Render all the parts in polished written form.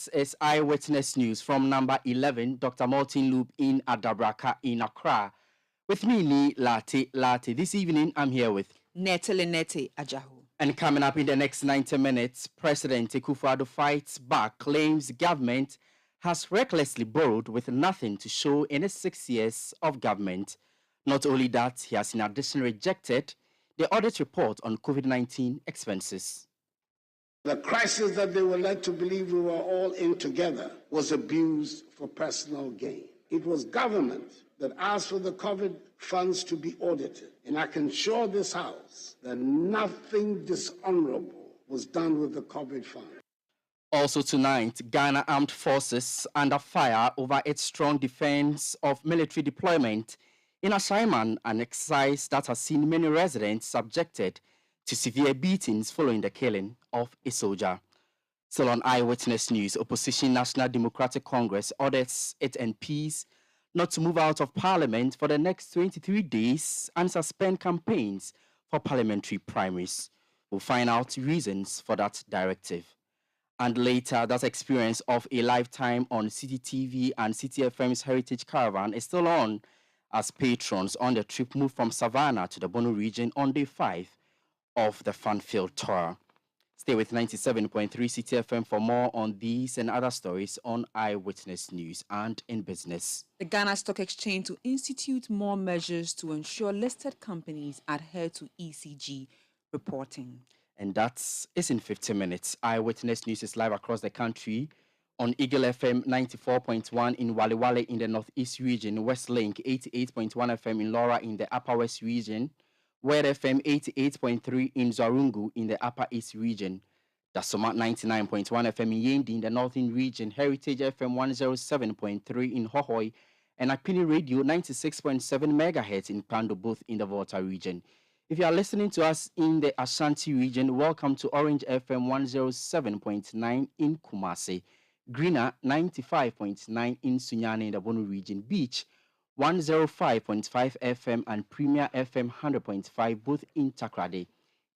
This is Eyewitness News from number 11, Dr. Martin Loop in Adabraka in Accra. With me, Larte. This evening, I'm here with Nete Ajahu. And coming up in the next 90 minutes, President Akosua fights back, claims government has recklessly borrowed with nothing to show in his 6 years of government. Not only that, he has in addition rejected the audit report on COVID-19 expenses. The crisis that they were led to believe we were all in together was abused for personal gain. It was government that asked for the COVID funds to be audited. And I can assure this House that nothing dishonorable was done with the COVID fund. Also tonight, Ghana Armed Forces under fire over its strong defense of military deployment in Ashaiman, an exercise that has seen many residents subjected to severe beatings following the killing of a soldier. Still on Eyewitness News, Opposition National Democratic Congress orders its MPs not to move out of Parliament for the next 23 days and suspend campaigns for parliamentary primaries. We'll find out reasons for that directive. And later, that experience of a lifetime on Citi TV and Citi FM's Heritage Caravan is still on as patrons on the trip move from Savannah to the Bono region on day 5 of the Fun-Filled Tour. Stay with 97.3 Citi FM for more on these and other stories on Eyewitness News and in business. The Ghana Stock Exchange to institute more measures to ensure listed companies adhere to ECG reporting. And that is in 15 minutes. Eyewitness News is live across the country on Eagle FM 94.1 in Wale in the Northeast region, Westlink 88.1 FM in Laura in the Upper West region, Word FM 88.3 in Zarungu in the Upper East region, Dasoma 99.1 FM in Yendi in the Northern region, Heritage FM 107.3 in Hohoi, and Apini Radio 96.7 MHz in Pando, both in the Volta region. If you are listening to us in the Ashanti region, welcome to Orange FM 107.9 in Kumasi, Greener 95.9 in Sunyani in the Bono region, Beach 105.5 FM and Premier FM 100.5 both in Takrade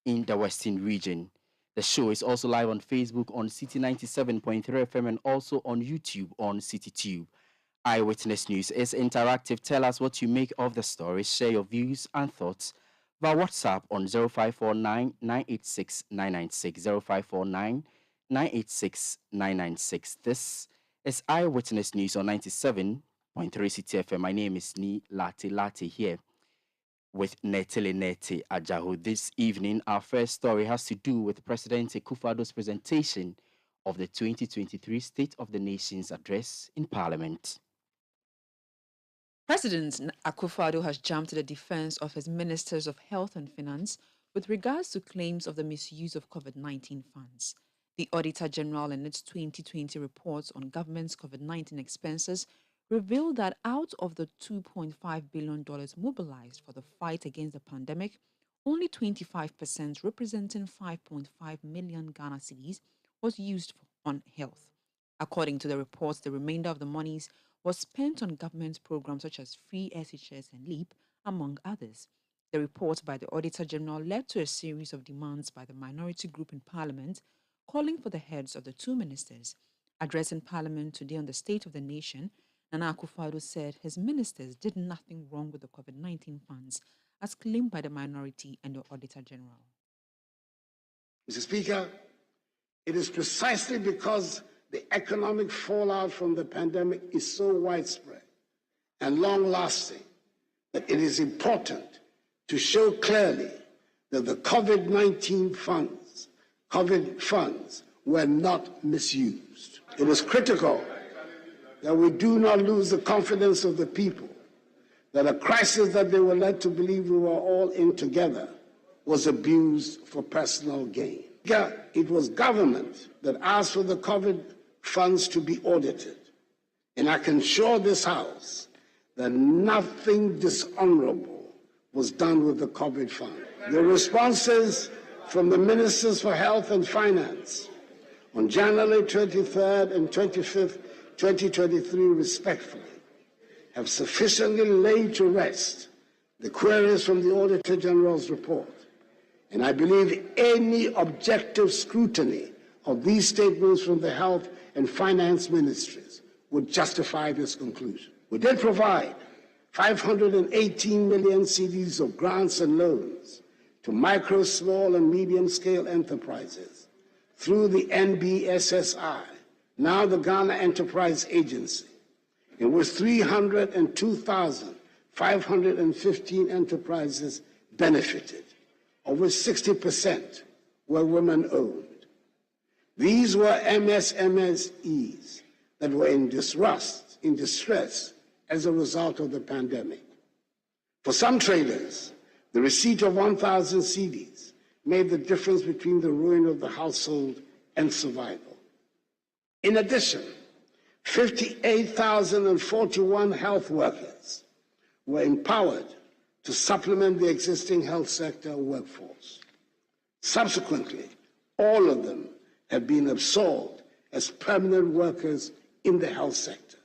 in the Western region. The show is also live on Facebook on Citi 97.3 FM and also on YouTube on CityTube. Eyewitness News is interactive. Tell us what you make of the story. Share your views and thoughts via WhatsApp on 0549 986 996 0549 986 996. This is Eyewitness News on 97.3 Citi FM. My name is Larte here with Nete Ajahu. This evening, our first story has to do with President Akufo's presentation of the 2023 State of the Nation's Address in Parliament. President Akosua has jumped to the defense of his ministers of Health and Finance with regards to claims of the misuse of COVID-19 funds. The Auditor General in its 2020 reports on government's COVID-19 expenses revealed that out of the $2.5 billion mobilized for the fight against the pandemic, only 25%, representing 5.5 million Ghana cedis, was used on health. According to the reports, the remainder of the monies was spent on government programs such as free SHS and LEAP, among others. The report by the Auditor General led to a series of demands by the minority group in Parliament, calling for the heads of the two ministers. Addressing Parliament today on the State of the Nation, Nana Akosua said his ministers did nothing wrong with the COVID-19 funds, as claimed by the minority and the Auditor General. Mr. Speaker, it is precisely because the economic fallout from the pandemic is so widespread and long-lasting that it is important to show clearly that the COVID-19 funds were not misused. It is critical that we do not lose the confidence of the people that a crisis that they were led to believe we were all in together was abused for personal gain. It was government that asked for the COVID funds to be audited. And I can assure this House that nothing dishonorable was done with the COVID fund. The responses from the Ministers for Health and Finance on January 23rd and 25th, 2023, respectfully, have sufficiently laid to rest the queries from the Auditor General's report. And I believe any objective scrutiny of these statements from the Health and Finance Ministries would justify this conclusion. We did provide 518 million cedis of grants and loans to micro, small, and medium-scale enterprises through the NBSSI, now the Ghana Enterprise Agency, in which 302,515 enterprises benefited, of which 60% were women-owned. These were MSMEs that were in distress as a result of the pandemic. For some traders, the receipt of 1,000 cedis made the difference between the ruin of the household and survival. In addition, 58,041 health workers were empowered to supplement the existing health sector workforce. Subsequently, all of them have been absorbed as permanent workers in the health sector.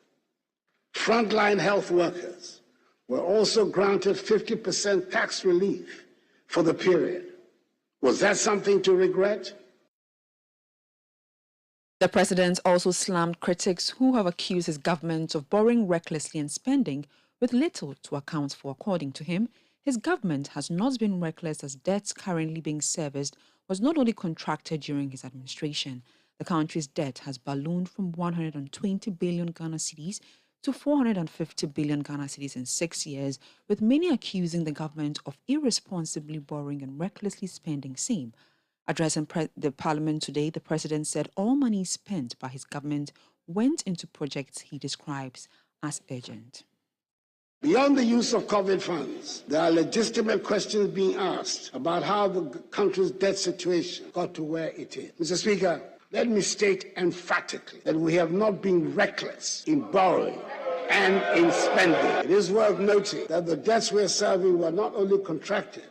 Frontline health workers were also granted 50% tax relief for the period. Was that something to regret? The president also slammed critics who have accused his government of borrowing recklessly and spending with little to account for. According to him, his government has not been reckless, as debts currently being serviced was not only contracted during his administration. The country's debt has ballooned from 120 billion Ghana cedis to 450 billion Ghana cedis in 6 years, with many accusing the government of irresponsibly borrowing and recklessly spending same. Addressing the parliament today, the president said all money spent by his government went into projects he describes as urgent. Beyond the use of COVID funds, there are legitimate questions being asked about how the country's debt situation got to where it is. Mr. Speaker, let me state emphatically that we have not been reckless in borrowing and in spending. It is worth noting that the debts we are serving were not only contracted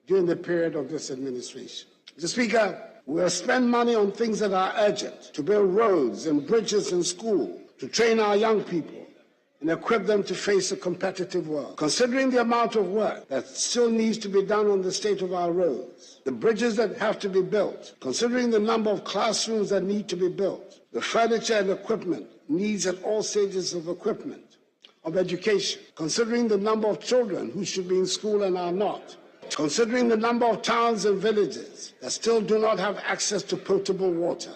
during the period of this administration. Mr. Speaker, we have spent money on things that are urgent, to build roads and bridges and schools, to train our young people and equip them to face a competitive world. Considering the amount of work that still needs to be done on the state of our roads, the bridges that have to be built, considering the number of classrooms that need to be built, the furniture and equipment needs at all stages of education, considering the number of children who should be in school and are not, considering the number of towns and villages that still do not have access to potable water,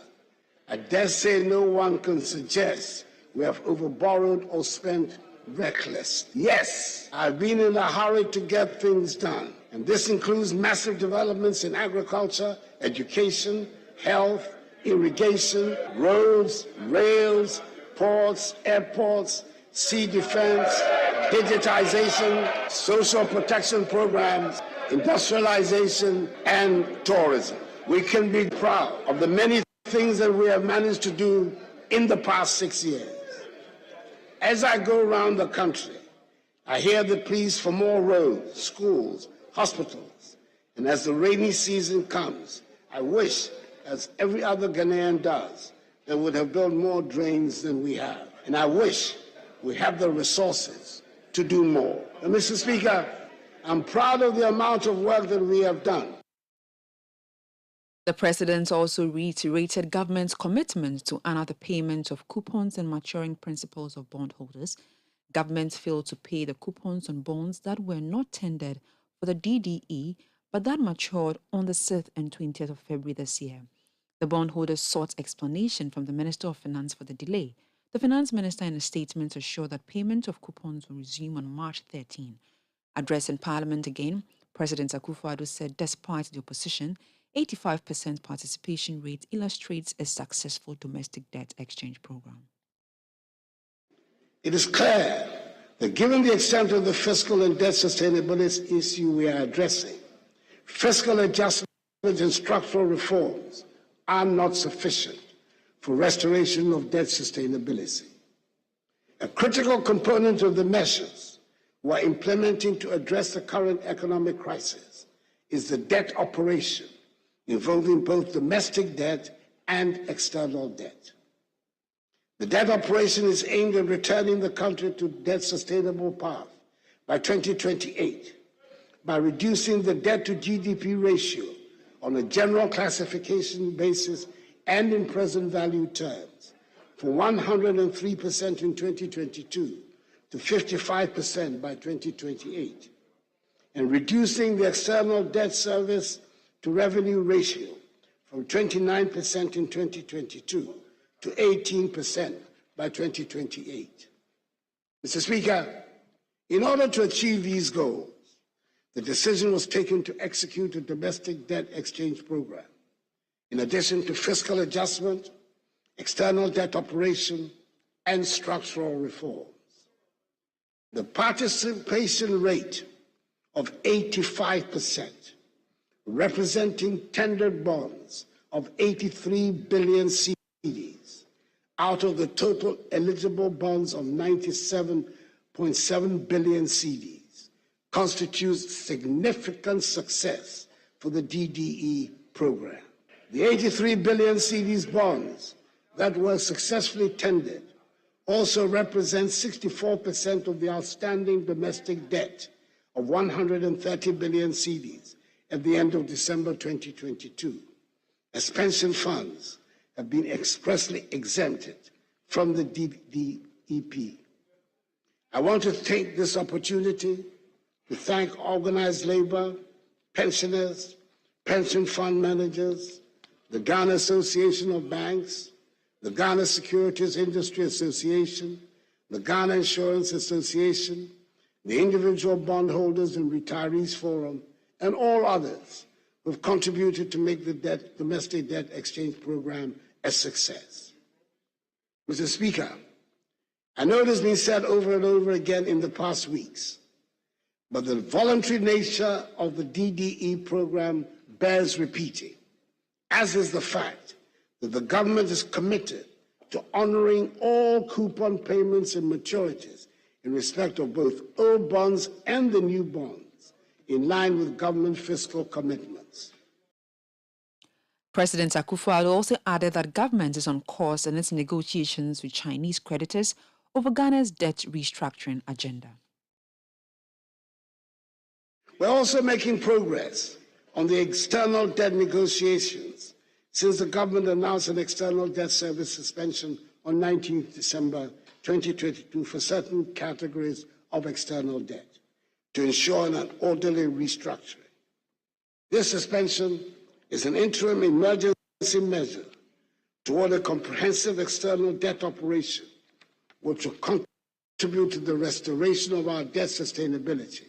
I dare say no one can suggest we have overborrowed or spent recklessly. Yes, I've been in a hurry to get things done, and this includes massive developments in agriculture, education, health, irrigation, roads, rails, ports, airports, sea defense, digitization, social protection programs, industrialization, and tourism. We can be proud of the many things that we have managed to do in the past 6 years. As I go around the country, I hear the pleas for more roads, schools, hospitals, and as the rainy season comes, I wish, as every other Ghanaian does, that we would have built more drains than we have. And I wish we have the resources to do more. And Mr. Speaker, I'm proud of the amount of work that we have done. The president also reiterated government's commitment to honor the payment of coupons and maturing principals of bondholders. Government failed to pay the coupons on bonds that were not tendered for the DDE, but that matured on the 6th and 20th of February this year. The bondholders sought explanation from the Minister of Finance for the delay. The Finance Minister in a statement assured that payment of coupons will resume on March 13. Addressing Parliament again, President Akosua said despite the opposition, 85% participation rate illustrates a successful domestic debt exchange program. It is clear that given the extent of the fiscal and debt sustainability issue we are addressing, fiscal adjustments and structural reforms are not sufficient for restoration of debt sustainability. A critical component of the measures we're implementing to address the current economic crisis is the debt operation, involving both domestic debt and external debt. The debt operation is aimed at returning the country to debt sustainable path by 2028 by reducing the debt to GDP ratio on a general classification basis and in present value terms, from 103% in 2022 to 55% by 2028, and reducing the external debt service to revenue ratio from 29% in 2022 to 18% by 2028. Mr. Speaker, in order to achieve these goals, the decision was taken to execute a domestic debt exchange program, in addition to fiscal adjustment, external debt operation, and structural reforms. The participation rate of 85%, representing tendered bonds of 83 billion cedis out of the total eligible bonds of 97.7 billion cedis, constitutes significant success for the DDE program. The 83 billion cedis bonds that were successfully tendered also represent 64% of the outstanding domestic debt of 130 billion cedis at the end of December 2022, as pension funds have been expressly exempted from the DDEP. I want to take this opportunity to thank organized labor, pensioners, pension fund managers, the Ghana Association of Banks, the Ghana Securities Industry Association, the Ghana Insurance Association, the Individual Bondholders and Retirees Forum, and all others who have contributed to make the domestic debt exchange program a success. Mr. Speaker, I know it has been said over and over again in the past weeks, but the voluntary nature of the DDE program bears repeating, as is the fact that the government is committed to honoring all coupon payments and maturities in respect of both old bonds and the new bonds, in line with government fiscal commitments. President Akosua also added that government is on course in its negotiations with Chinese creditors over Ghana's debt restructuring agenda. We're also making progress on the external debt negotiations since the government announced an external debt service suspension on 19 December 2022 for certain categories of external debt to ensure an orderly restructuring. This suspension is an interim emergency measure toward a comprehensive external debt operation which will contribute to the restoration of our debt sustainability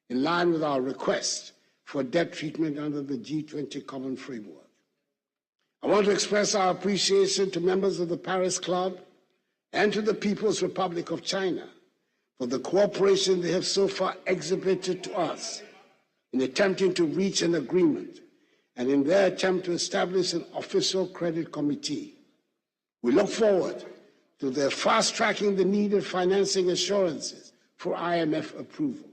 in line with our request for debt treatment under the G20 Common Framework. I want to express our appreciation to members of the Paris Club and to the People's Republic of China for the cooperation they have so far exhibited to us in attempting to reach an agreement and in their attempt to establish an official credit committee. We look forward to their fast-tracking the needed financing assurances for IMF approval.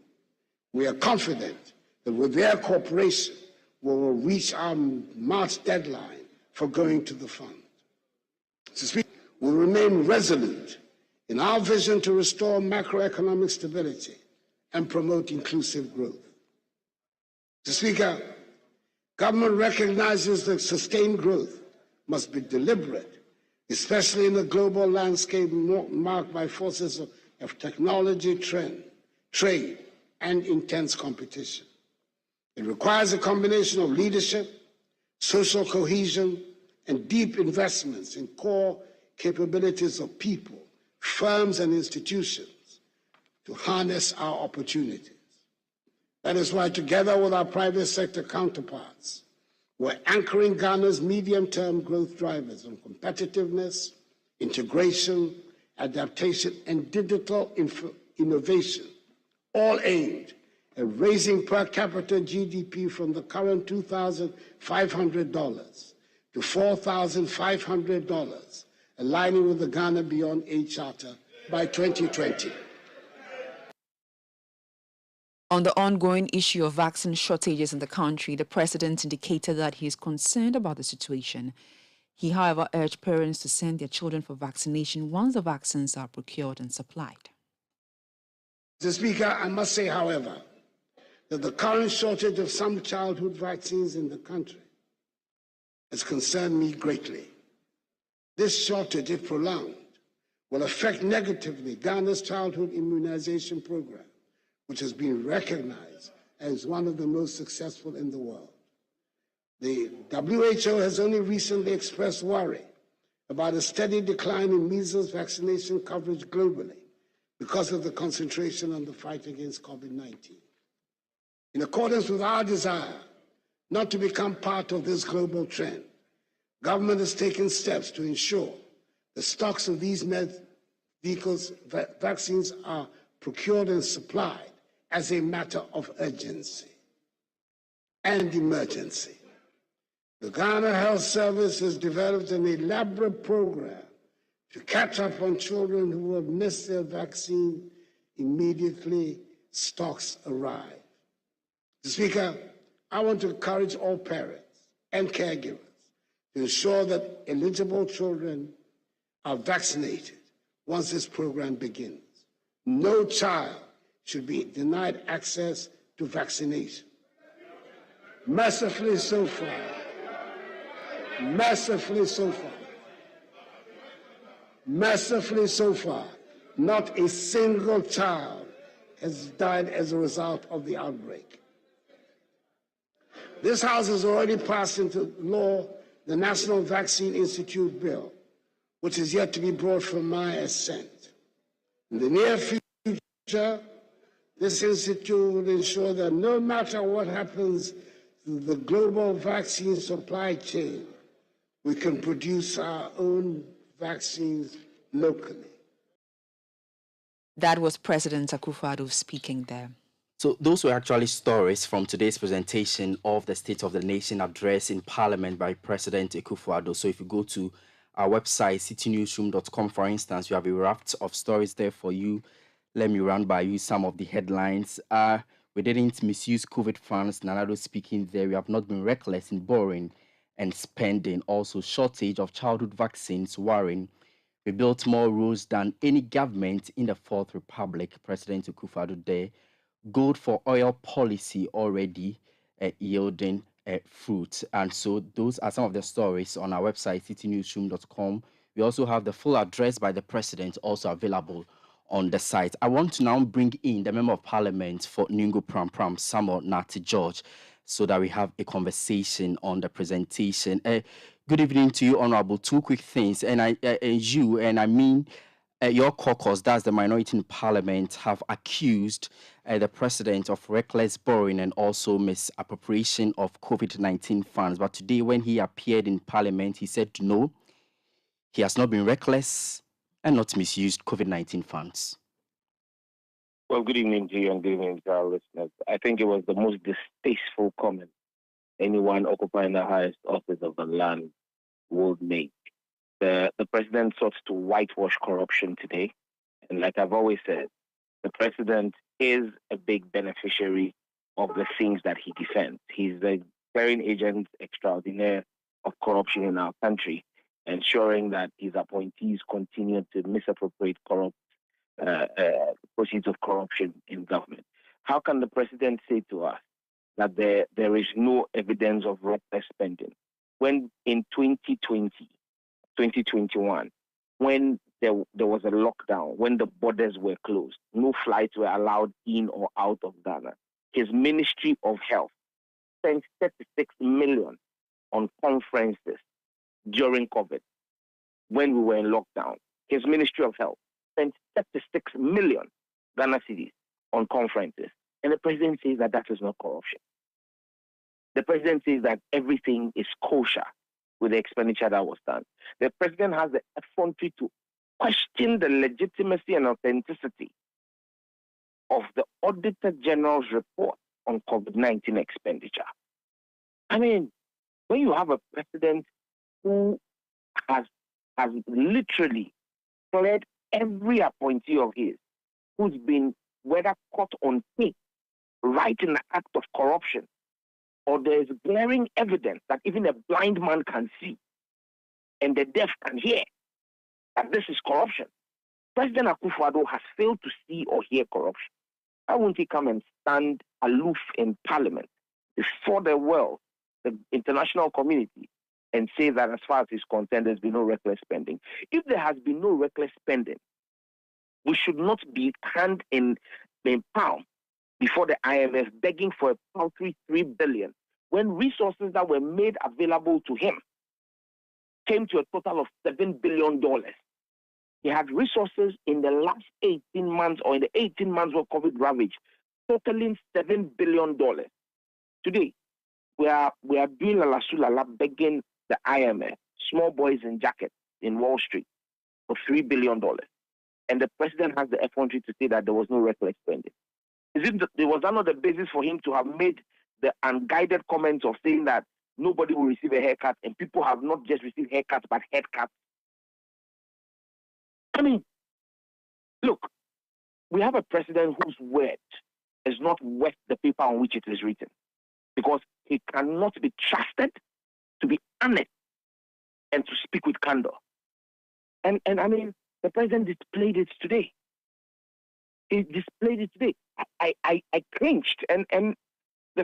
We are confident that with their cooperation, we will reach our March deadline for going to the fund. We remain resolute in our vision to restore macroeconomic stability and promote inclusive growth. Mr. Speaker, government recognizes that sustained growth must be deliberate, especially in a global landscape marked by forces of technology, trade, and intense competition. It requires a combination of leadership, social cohesion, and deep investments in core capabilities of people, firms, and institutions to harness our opportunities. That is why, together with our private sector counterparts, we're anchoring Ghana's medium-term growth drivers on competitiveness, integration, adaptation, and digital innovation, all aimed at raising per capita GDP from the current $2,500 to $4,500, aligning with the Ghana Beyond Aid Charter by 2020. On the ongoing issue of vaccine shortages in the country, the president indicated that he is concerned about the situation. He, however, urged parents to send their children for vaccination once the vaccines are procured and supplied. Mr. Speaker, I must say, however, that the current shortage of some childhood vaccines in the country has concerned me greatly. This shortage, if prolonged, will affect negatively Ghana's childhood immunization program, which has been recognized as one of the most successful in the world. The WHO has only recently expressed worry about a steady decline in measles vaccination coverage globally because of the concentration on the fight against COVID-19. In accordance with our desire not to become part of this global trend, government has taken steps to ensure the stocks of these vaccines are procured and supplied as a matter of urgency and emergency. The Ghana Health Service has developed an elaborate program to catch up on children who have missed their vaccine immediately stocks arrive. Mr. Speaker, I want to encourage all parents and caregivers to ensure that eligible children are vaccinated once this program begins. No child should be denied access to vaccination. Mercifully so far, not a single child has died as a result of the outbreak. This House has already passed into law the National Vaccine Institute Bill, which is yet to be brought for my assent. In the near future, this institute will ensure that no matter what happens to the global vaccine supply chain, we can produce our own vaccines locally. That was President Akosua speaking there. So those were actually stories from today's presentation of the State of the Nation address in Parliament by President Akosua. So if you go to our website, citynewsroom.com, for instance, you have a raft of stories there for you. Let me run by you some of the headlines. We didn't misuse COVID funds. Nanado speaking there. We have not been reckless in borrowing and spending. Also, shortage of childhood vaccines worrying. We built more roads than any government in the Fourth Republic. President Akosua there. Gold for oil policy already yielding fruit. And so those are some of the stories on our website, citynewsroom.com. We also have the full address by the president also available on the site. I want to now bring in the Member of Parliament for Ningo Pram Pram, Samuel Nati George, so that we have a conversation on the presentation. Good evening to you, Honorable. Two quick things. And your caucus, that's the minority in Parliament, have accused the president of reckless borrowing and also misappropriation of COVID-19 funds. But today, when he appeared in Parliament, he said no, he has not been reckless and not misused COVID-19 funds. Well, good evening to you and good evening to our listeners. I think it was the most distasteful comment anyone occupying the highest office of the land would make. The president sought to whitewash corruption today. And like I've always said, the president is a big beneficiary of the things that he defends. He's the clearing agent extraordinaire of corruption in our country, ensuring that his appointees continue to misappropriate corrupt proceeds of corruption in government. How can the president say to us that there is no evidence of reckless spending when in 2020, 2021, when there was a lockdown, when the borders were closed, no flights were allowed in or out of Ghana, his Ministry of Health spent 36 million on conferences during COVID when we were in lockdown. His Ministry of Health spent 36 million Ghana cedis on conferences. And the president says that that is not corruption. The president says that everything is kosher with the expenditure that was done. The president has the effrontery to question the legitimacy and authenticity of the Auditor General's report on COVID-19 expenditure. I mean, when you have a president who has literally cleared every appointee of his, who's been whether caught on tape, right in the act of corruption, or there is glaring evidence that even a blind man can see and the deaf can hear that this is corruption. President Akosua has failed to see or hear corruption. Why won't he come and stand aloof in Parliament before the world, the international community, and say that as far as he's concerned, there's been no reckless spending. If there has been no reckless spending, we should not be hand in palm before the IMF begging for a paltry $3 billion when resources that were made available to him came to a total of $7 billion. He had resources in the last 18 months or in the 18 months of COVID ravage, totaling $7 billion. Today, we are doing la sulala begging the IMF, small boys in jackets in Wall Street, for $3 billion. And the president has the effrontery to say that there was no reckless spending. Was that not the basis for him to have made the unguided comments of saying that nobody will receive a haircut and people have not just received haircuts but head cuts? I mean, look, we have a president whose word is not worth the paper on which it is written because he cannot be trusted to be honest and to speak with candor. And I mean, the president displayed it today. He displayed it today. I cringed. And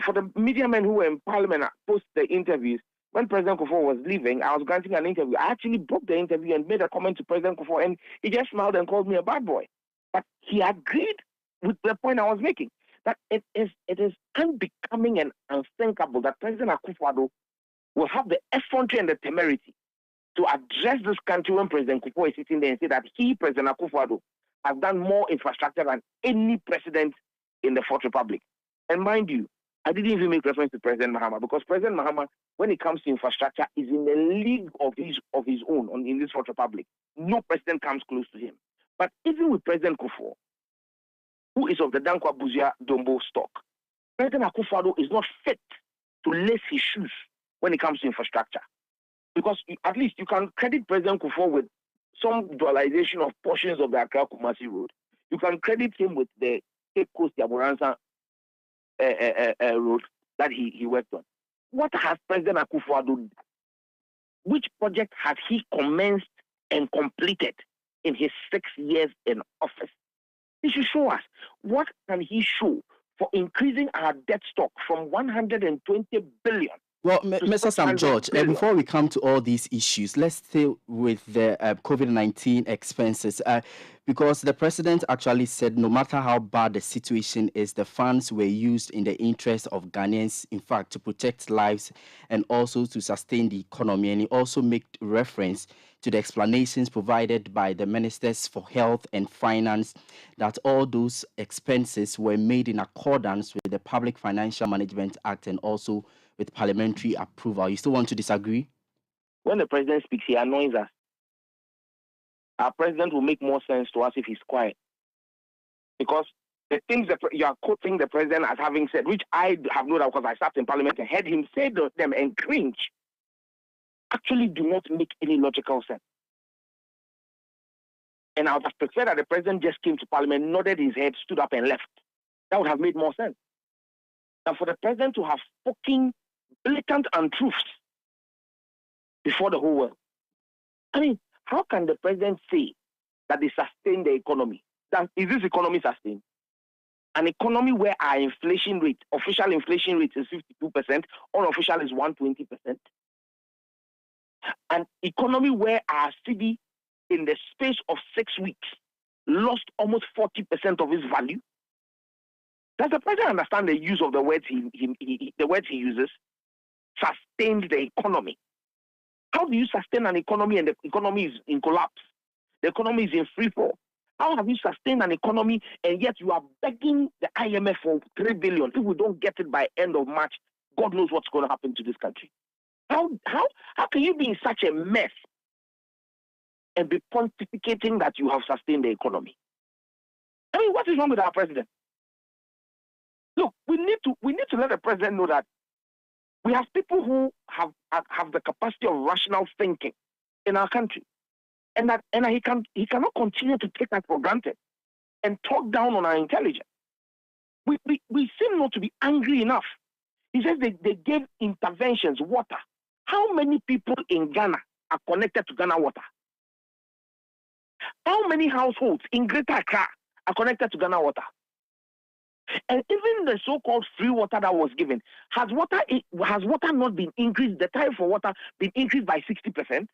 for the media men who were in Parliament post the interviews, when President Kufuor was leaving, I was granting an interview. I actually broke the interview and made a comment to President Kufuor, and he just smiled and called me a bad boy. But he agreed with the point I was making, that it is unbecoming and unthinkable that President Akosua will have the effrontery and the temerity to address this country when President Kufuor is sitting there and say that he, President Akosua, has done more infrastructure than any president in the Fourth Republic. And mind you, I didn't even make reference to President Mahama because President Mahama, when it comes to infrastructure, is in a league of his own in this Fourth Republic. No president comes close to him. But even with President Kufuor, who is of the Dankwa Buzia Dombo stock, President Akosua is not fit to lace his shoes when it comes to infrastructure. Because at least you can credit President Kufuor with some dualization of portions of the Accra Kumasi Road. You can credit him with the Cape Coast Yaburansa road that he worked on. What has President Akosua done? Which project has he commenced and completed in his 6 years in office? He should show us. What can he show for increasing our debt stock from 120 billion? Well, Mr. Sam George, before we come to all these issues, let's stay with the COVID-19 expenses. Because the president actually said no matter how bad the situation is, the funds were used in the interest of Ghanaians, in fact, to protect lives and also to sustain the economy. And he also made reference to the explanations provided by the ministers for health and finance that all those expenses were made in accordance with the Public Financial Management Act and also with parliamentary approval. You still want to disagree? When the president speaks, he annoys us. Our president will make more sense to us if he's quiet. Because the things that you are quoting the president as having said, which I have known because I sat in parliament and heard him say them and cringe, actually do not make any logical sense. And I would have preferred that the president just came to parliament, nodded his head, stood up and left. That would have made more sense. And for the president to have spoken blatant untruths before the whole world. I mean, how can the president say that they sustain the economy? Is this economy sustained? An economy where our inflation rate, official inflation rate is 52%, unofficial is 120%. An economy where our city, in the space of 6 weeks, lost almost 40% of its value. Does the president understand the use of the words the words he uses? Sustained the economy. How do you sustain an economy and the economy is in collapse? The economy is in free fall. How have you sustained an economy and yet you are begging the IMF for $3 billion? If we don't get it by end of March, God knows what's going to happen to this country. How can you be in such a mess and be pontificating that you have sustained the economy? I mean, what is wrong with our president? Look, we need to let the president know that we have people who have the capacity of rational thinking in our country, and he cannot continue to take that for granted and talk down on our intelligence. We seem not to be angry enough. He says they gave interventions, water. How many people in Ghana are connected to Ghana Water? How many households in Greater Accra are connected to Ghana Water? And even the so-called free water that was given, has water not been increased, the tariff for water been increased by 60%?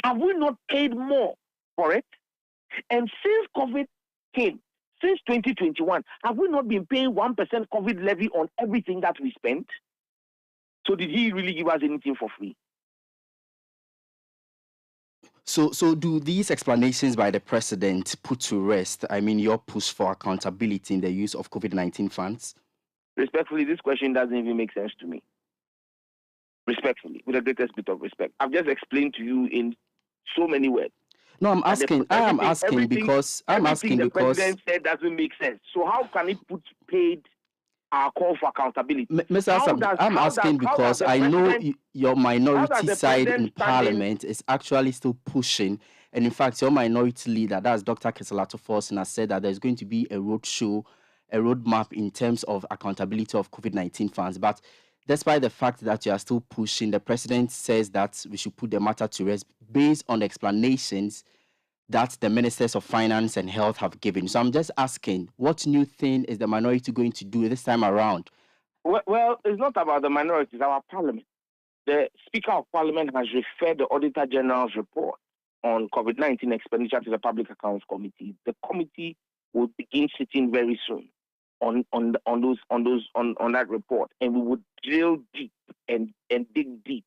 Have we not paid more for it? And since COVID came, since 2021, have we not been paying 1% COVID levy on everything that we spent? So did he really give us anything for free? So do these explanations by the president put to rest, I mean, your push for accountability in the use of COVID-19 funds? Respectfully, this question doesn't even make sense to me. Respectfully, with the greatest bit of respect. I've just explained to you in so many words. No, I am asking because the president said doesn't make sense. So how can he put paid our call for accountability? Mr. Assam, I'm asking because I know your minority side in parliament is actually still pushing. And in fact, your minority leader, that's Dr. Keselato Forson, has said that there's going to be a roadmap in terms of accountability of COVID-19 funds. But despite the fact that you are still pushing, the president says that we should put the matter to rest based on the explanations that the ministers of finance and health have given. So I'm just asking, what new thing is the minority going to do this time around? Well, it's not about the minority, it's our parliament. The Speaker of Parliament has referred the Auditor General's report on COVID-19 expenditure to the Public Accounts Committee. The committee will begin sitting very soon on that report, and we would drill deep and dig deep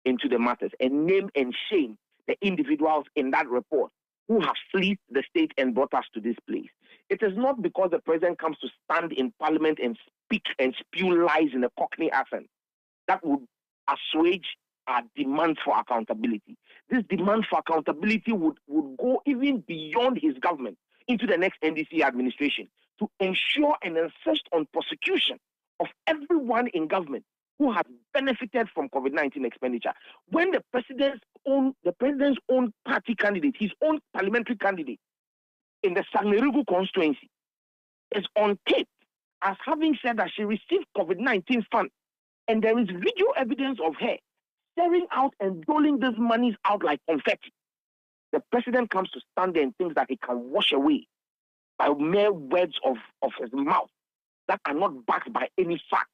into the matters and name and shame the individuals in that report who have fleeced the state and brought us to this place. It is not because the president comes to stand in parliament and speak and spew lies in a Cockney accent that would assuage our demand for accountability. This demand for accountability would go even beyond his government into the next NDC administration to ensure and insist on prosecution of everyone in government who has benefited from COVID-19 expenditure. When the president's own party candidate, his own parliamentary candidate in the Sagnerugu constituency is on tape as having said that she received COVID-19 funds, and there is video evidence of her staring out and doling these monies out like confetti. The president comes to stand there and thinks that he can wash away by mere words of his mouth that are not backed by any fact.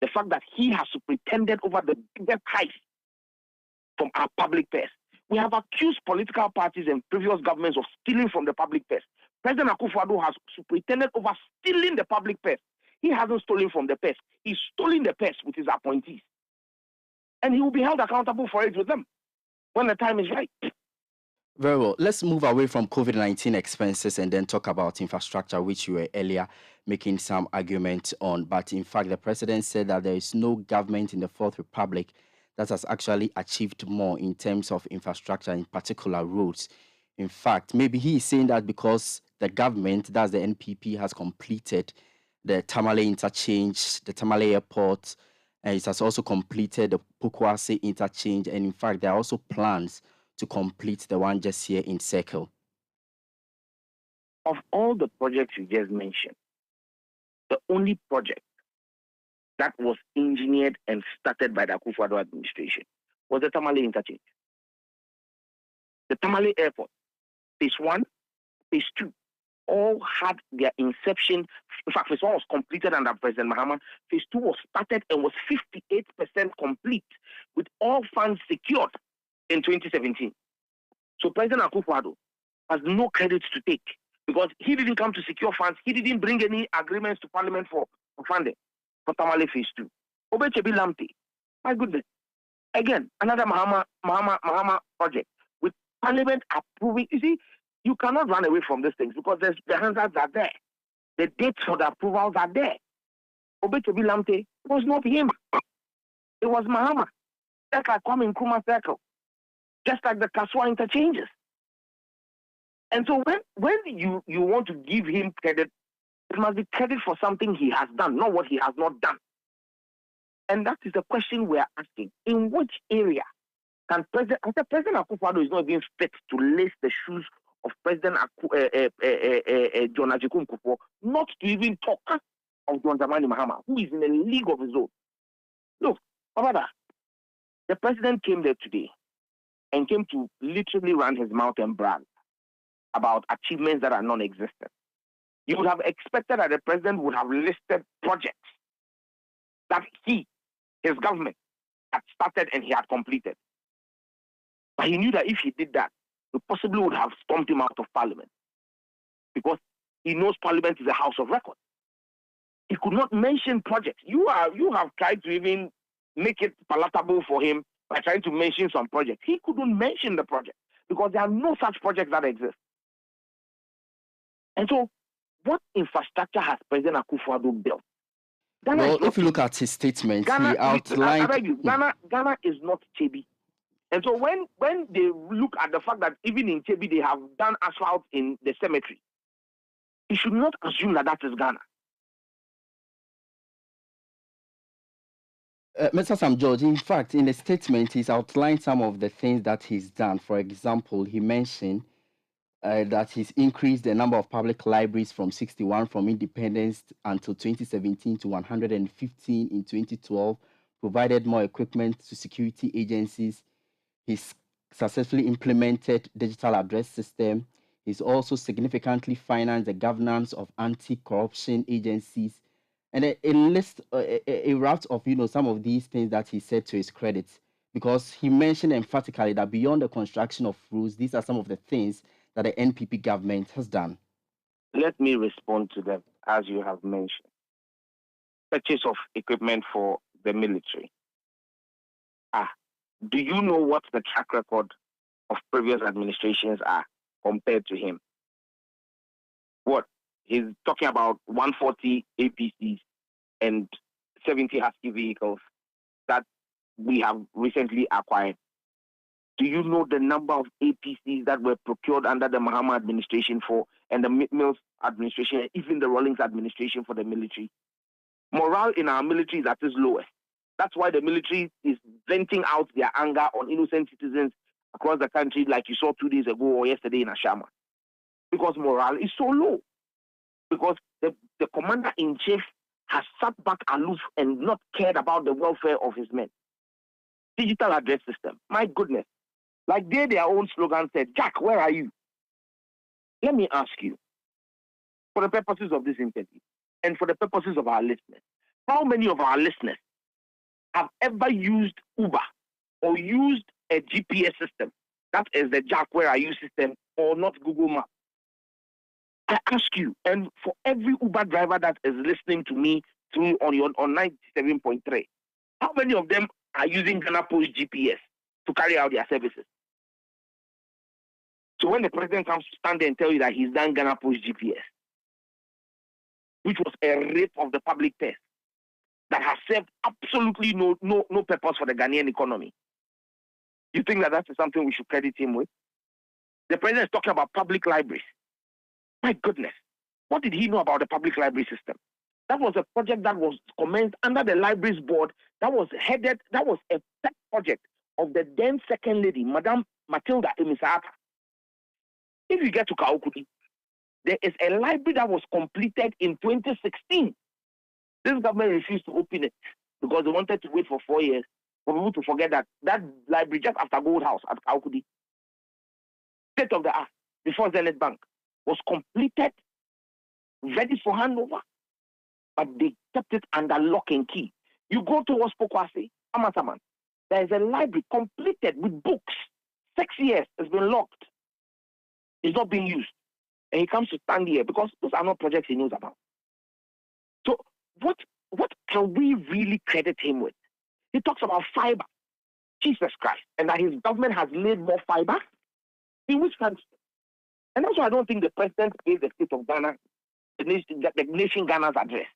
The fact that he has pretended over the biggest heist from our public purse. We have accused political parties and previous governments of stealing from the public purse. President Akosua has pretended over stealing the public purse. He hasn't stolen from the purse. He's stolen the purse with his appointees. And he will be held accountable for it with them when the time is right. Very well. Let's move away from COVID-19 expenses and then talk about infrastructure, which you were earlier making some argument on. But in fact, the president said that there is no government in the Fourth Republic that has actually achieved more in terms of infrastructure, in particular roads. In fact, maybe he is saying that because the government, that's the NPP, has completed the Tamale interchange, the Tamale airport, and it has also completed the Pokwase interchange. And in fact, there are also plans to complete the one just here in Circle. Of all the projects you just mentioned, the only project that was engineered and started by the Akosua administration was the Tamale interchange. The Tamale airport, phase 1, phase 2, all had their inception. In fact, phase 1 was completed under President Mahama. Phase 2 was started and was 58% complete with all funds secured in 2017. So President Akosua has no credit to take because he didn't come to secure funds. He didn't bring any agreements to Parliament for funding for Tamale Phase 2. Otchere Lartey, my goodness. Again, another Mahama project with Parliament approving. You see, you cannot run away from these things because the hazards are there. The dates for the approvals are there. Otchere Lartey was not him. It was Mahama. That's like Kwame Nkrumah Circle. Just like the Kaswa interchanges. And so when you want to give him credit, it must be credit for something he has done, not what he has not done. And that is the question we are asking. In which area can President Akosua is not even fit to lace the shoes of President John Ajikun Kufuor, not to even talk of John Dramani Mahama, who is in a league of his own. Look, brother, the president came there today and came to literally run his mouth and brag about achievements that are non-existent. You would have expected that the president would have listed projects that his government, had started and he had completed. But he knew that if he did that, he possibly would have stormed him out of parliament, because he knows parliament is a house of record. He could not mention projects. You have tried to even make it palatable for him by trying to mention some projects. He couldn't mention the project because there are no such projects that exist. And so, what infrastructure has President Akosua built? Well, if you look at his statement, he outlined... Ghana is not Chebi. And so when they look at the fact that even in Chebi they have done asphalt in the cemetery, he should not assume that is Ghana. Mr. Sam George, in fact, in the statement, he's outlined some of the things that he's done. For example, he mentioned that he's increased the number of public libraries from 61 from independence until 2017 to 115 in 2012, provided more equipment to security agencies. He's successfully implemented digital address system. He's also significantly financed the governance of anti-corruption agencies. And a raft of some of these things that he said to his credit, because he mentioned emphatically that beyond the construction of roads, these are some of the things that the NPP government has done. Let me respond to them, as you have mentioned. Purchase of equipment for the military. Do you know what the track record of previous administrations are compared to him? What? He's talking about 140 APCs and 70 Husky vehicles that we have recently acquired. Do you know the number of APCs that were procured under the Mahama administration and the Mills administration, and even the Rawlings administration for the military? Morale in our military is at its lowest. That's why the military is venting out their anger on innocent citizens across the country, like you saw 2 days ago or yesterday in Ashama. Because morale is so low. Because the commander-in-chief has sat back aloof and not cared about the welfare of his men. Digital address system. My goodness. Like their own slogan said, Jack, where are you? Let me ask you, for the purposes of this interview and for the purposes of our listeners, how many of our listeners have ever used Uber or used a GPS system? That is the Jack, where are you system, or not Google Maps? I ask you, and for every Uber driver that is listening to me through on 97.3, how many of them are using Ghana Post GPS to carry out their services? So when the president comes to stand there and tell you that he's done Ghana Post GPS, which was a rape of the public purse, that has served absolutely no purpose for the Ghanaian economy, you think that is something we should credit him with? The president is talking about public libraries. My goodness, what did he know about the public library system? That was a project that was commenced under the libraries board that was a pet project of the then second lady, Madame Matilda Emisata. If you get to Kaukudi, there is a library that was completed in 2016. This government refused to open it because they wanted to wait for 4 years for people to forget that library just after Gold House at Kaukudi, state of the art, before Zenith Bank, was completed, ready for handover, but they kept it under lock and key. You go towards Pokwase, Amasaman, there is a library completed with books. 6 years, it's been locked. It's not being used. And he comes to stand here because those are not projects he knows about. So what can we really credit him with? He talks about fiber. Jesus Christ. And that his government has laid more fiber. In which country? And that's why I don't think the president gave the state of Ghana, the nation Ghana's address.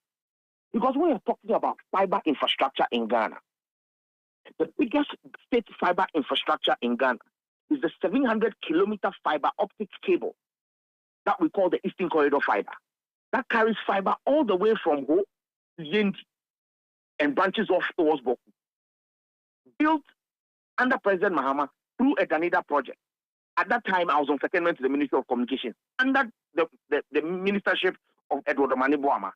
Because when you're talking about fiber infrastructure in Ghana, the biggest state fiber infrastructure in Ghana is the 700-kilometer fiber optic cable that we call the Eastern Corridor Fiber. That carries fiber all the way from Ho to Yendi and branches off towards Boku. Built under President Mahama through a Danida project. At that time, I was on secondment to the Ministry of Communications under the ministership of Edward Omani-Boama.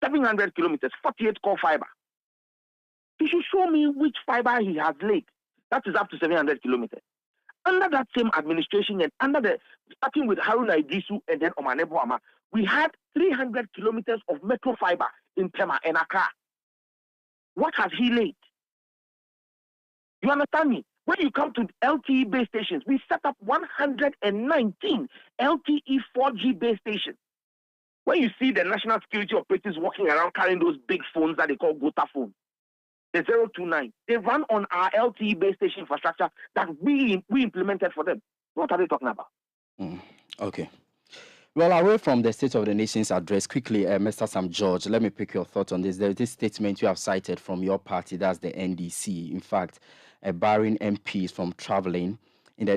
700 kilometers, 48 core fiber. He should show me which fiber he has laid. That is up to 700 kilometers. Under that same administration and starting with Haruna Idrisu and then Omani-Boama, We had 300 kilometers of metro fiber in Tema and Accra. What has he laid? You understand me? When you come to LTE base stations, we set up 119 LTE 4G base stations. When you see the national security operatives walking around carrying those big phones that they call Gota phones, the 029, they run on our LTE base station infrastructure that we implemented for them. What are they talking about? Okay. Well, away from the State of the Nation's address, quickly, Mr. Sam George, let me pick your thought on this. There's this statement you have cited from your party, that's the NDC. In fact, barring MPs from traveling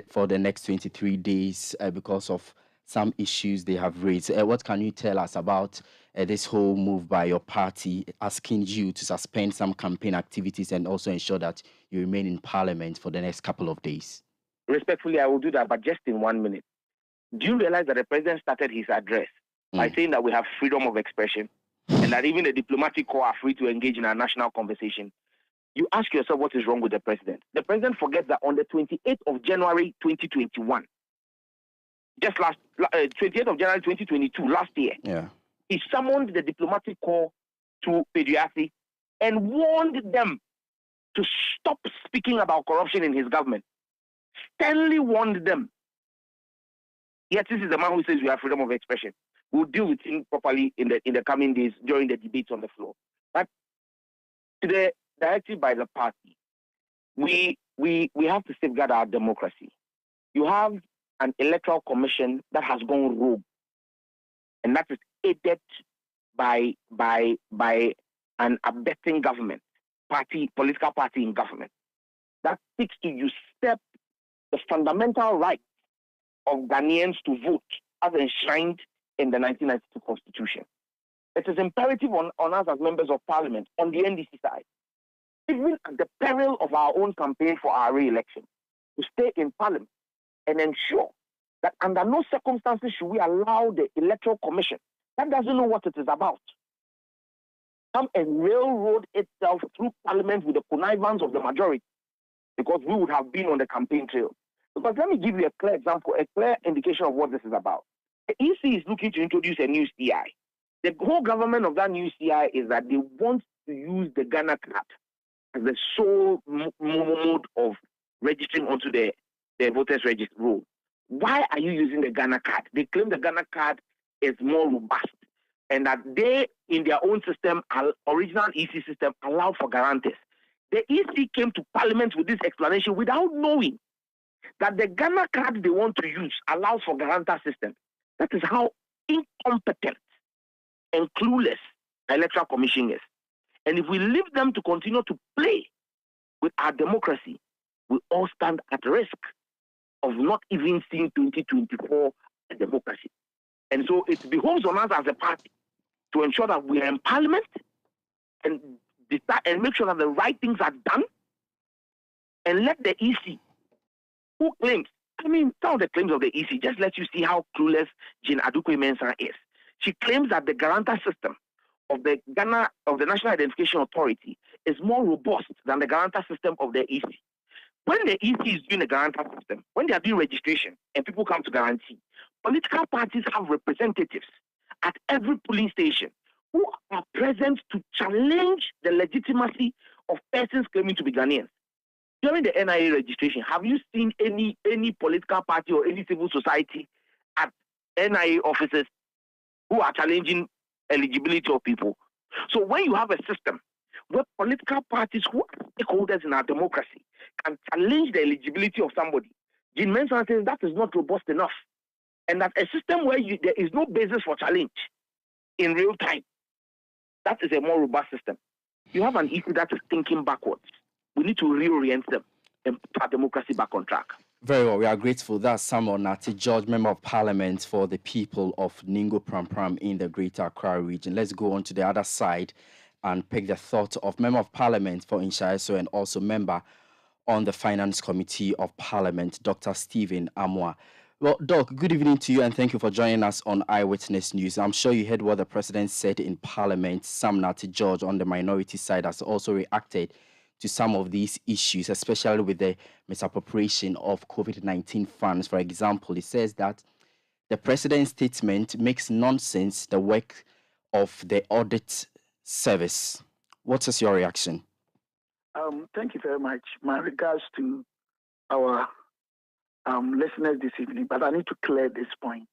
for the next 23 days because of some issues they have raised. What can you tell us about this whole move by your party asking you to suspend some campaign activities and also ensure that you remain in Parliament for the next couple of days? Respectfully, I will do that, but just in 1 minute. Do you realize that the president started his address by saying that we have freedom of expression and that even the diplomatic corps are free to engage in our national conversation? You ask yourself what is wrong with the president. The president forgets that on the 28th of January 2021, just 28th of January 2022, last year, he summoned the diplomatic corps to Pediasi and warned them to stop speaking about corruption in his government. Sternly warned them. Yet this is the man who says we have freedom of expression. We'll deal with him properly in the coming days during the debates on the floor. But to the directive by the party, we have to safeguard our democracy. You have an electoral commission that has gone rogue, and that is aided by an abetting government, political party in government, that seeks to usurp the fundamental right of Ghanaians to vote as enshrined in the 1992 Constitution. It is imperative on us as members of Parliament, on the NDC side, even at the peril of our own campaign for our re-election, to stay in Parliament and ensure that under no circumstances should we allow the Electoral Commission, that doesn't know what it is about, come and railroad itself through Parliament with the connivance of the majority, because we would have been on the campaign trail. Because let me give you a clear example, a clear indication of what this is about. The EC is looking to introduce a new CI. The whole government of that new CI is that they want to use the Ghana card as the sole mode of registering onto the voters register roll. Why are you using the Ghana card? They claim the Ghana card is more robust and that they, in their own system, original EC system, allow for guarantees. The EC came to Parliament with this explanation without knowing that the Ghana card they want to use allows for guarantor system. That is how incompetent and clueless the Electoral Commission is. And if we leave them to continue to play with our democracy, we all stand at risk of not even seeing 2024 a democracy. And so it behoves on us as a party to ensure that we are in Parliament and decide and make sure that the right things are done, and let the EC, who claims, some of the claims of the EC just let you see how clueless Jean Adukwe-Mensah is. She claims that the guarantor system of the National Identification Authority is more robust than the guarantor system of the EC. When the EC is doing a guarantor system, when they are doing registration and people come to guarantee, political parties have representatives at every polling station who are present to challenge the legitimacy of persons claiming to be Ghanaians. During the NIA registration, have you seen any political party or any civil society at NIA offices who are challenging eligibility of people? So when you have a system where political parties who are stakeholders in our democracy can challenge the eligibility of somebody, Jean Mensah says that is not robust enough. And that a system where there is no basis for challenge in real time, that is a more robust system. You have an issue that is thinking backwards. We need to reorient them and put our democracy back on track. Very well. We are grateful. That's Samuel Nati George, Member of Parliament for the people of Ningo Pram in the Greater Accra region. Let's go on to the other side and pick the thought of Member of Parliament for Inshaiso and also Member on the Finance Committee of Parliament, Dr. Stephen Amwa. Well, Doc, good evening to you and thank you for joining us on Eyewitness News. I'm sure you heard what the President said in Parliament. Sam Nati George on the minority side has also reacted to some of these issues, especially with the misappropriation of COVID-19 funds. For example, it says that The president's statement makes nonsense the work of the audit service. What is your reaction? Thank you very much. My regards to our listeners this evening, but I need to clear this point.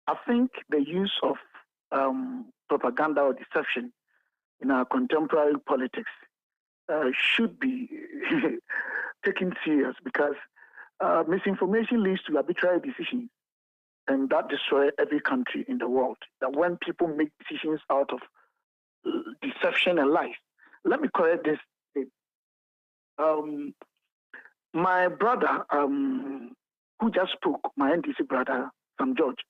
I think the use of propaganda or deception in our contemporary politics should be taken serious, because misinformation leads to arbitrary decisions, and that destroys every country in the world. That when people make decisions out of deception and lies. Let me correct this thing. My brother, who just spoke, my NDC brother, Sam George,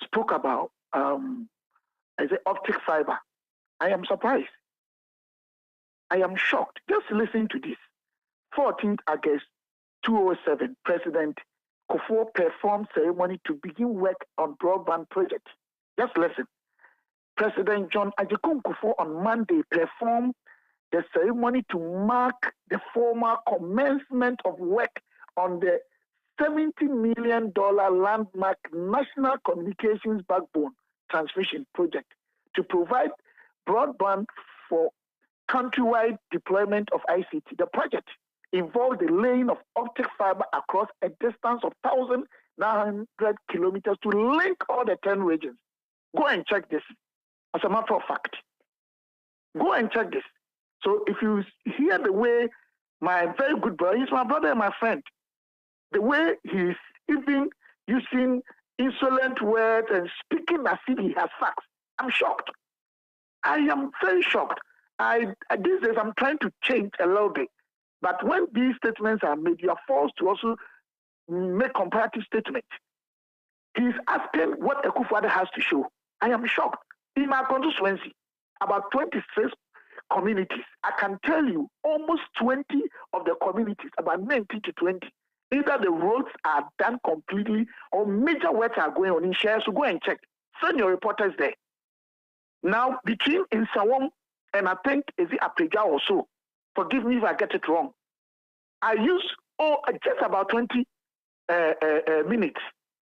spoke about optic fiber. I am surprised. I am shocked. Just listen to this. 14th August 2007, President Akosua performed ceremony to begin work on broadband project. Just listen. President John Agyekum Kufuor on Monday performed the ceremony to mark the formal commencement of work on the $70 million landmark National Communications Backbone Transmission Project to provide broadband for countrywide deployment of ICT. The project involves the laying of optic fiber across a distance of 1,900 kilometers to link all the 10 regions. Go and check this. As a matter of fact, go and check this. So if you hear the way my very good brother, he's my brother and my friend, the way he's even using insolent words and speaking as if he has facts, I'm shocked. I am very shocked. These days I'm trying to change a little bit. But when these statements are made, you are forced to also make comparative statements. He's asking what Akosua has to show. I am shocked. In my constituency, about 26 communities, I can tell you almost 20 of the communities, about 19 to 20, either the roads are done completely or major works are going on in shares. So go and check. Send your reporters there. Now, between Insawam and I think is it Apreja or so, forgive me if I get it wrong, I use just about 20 minutes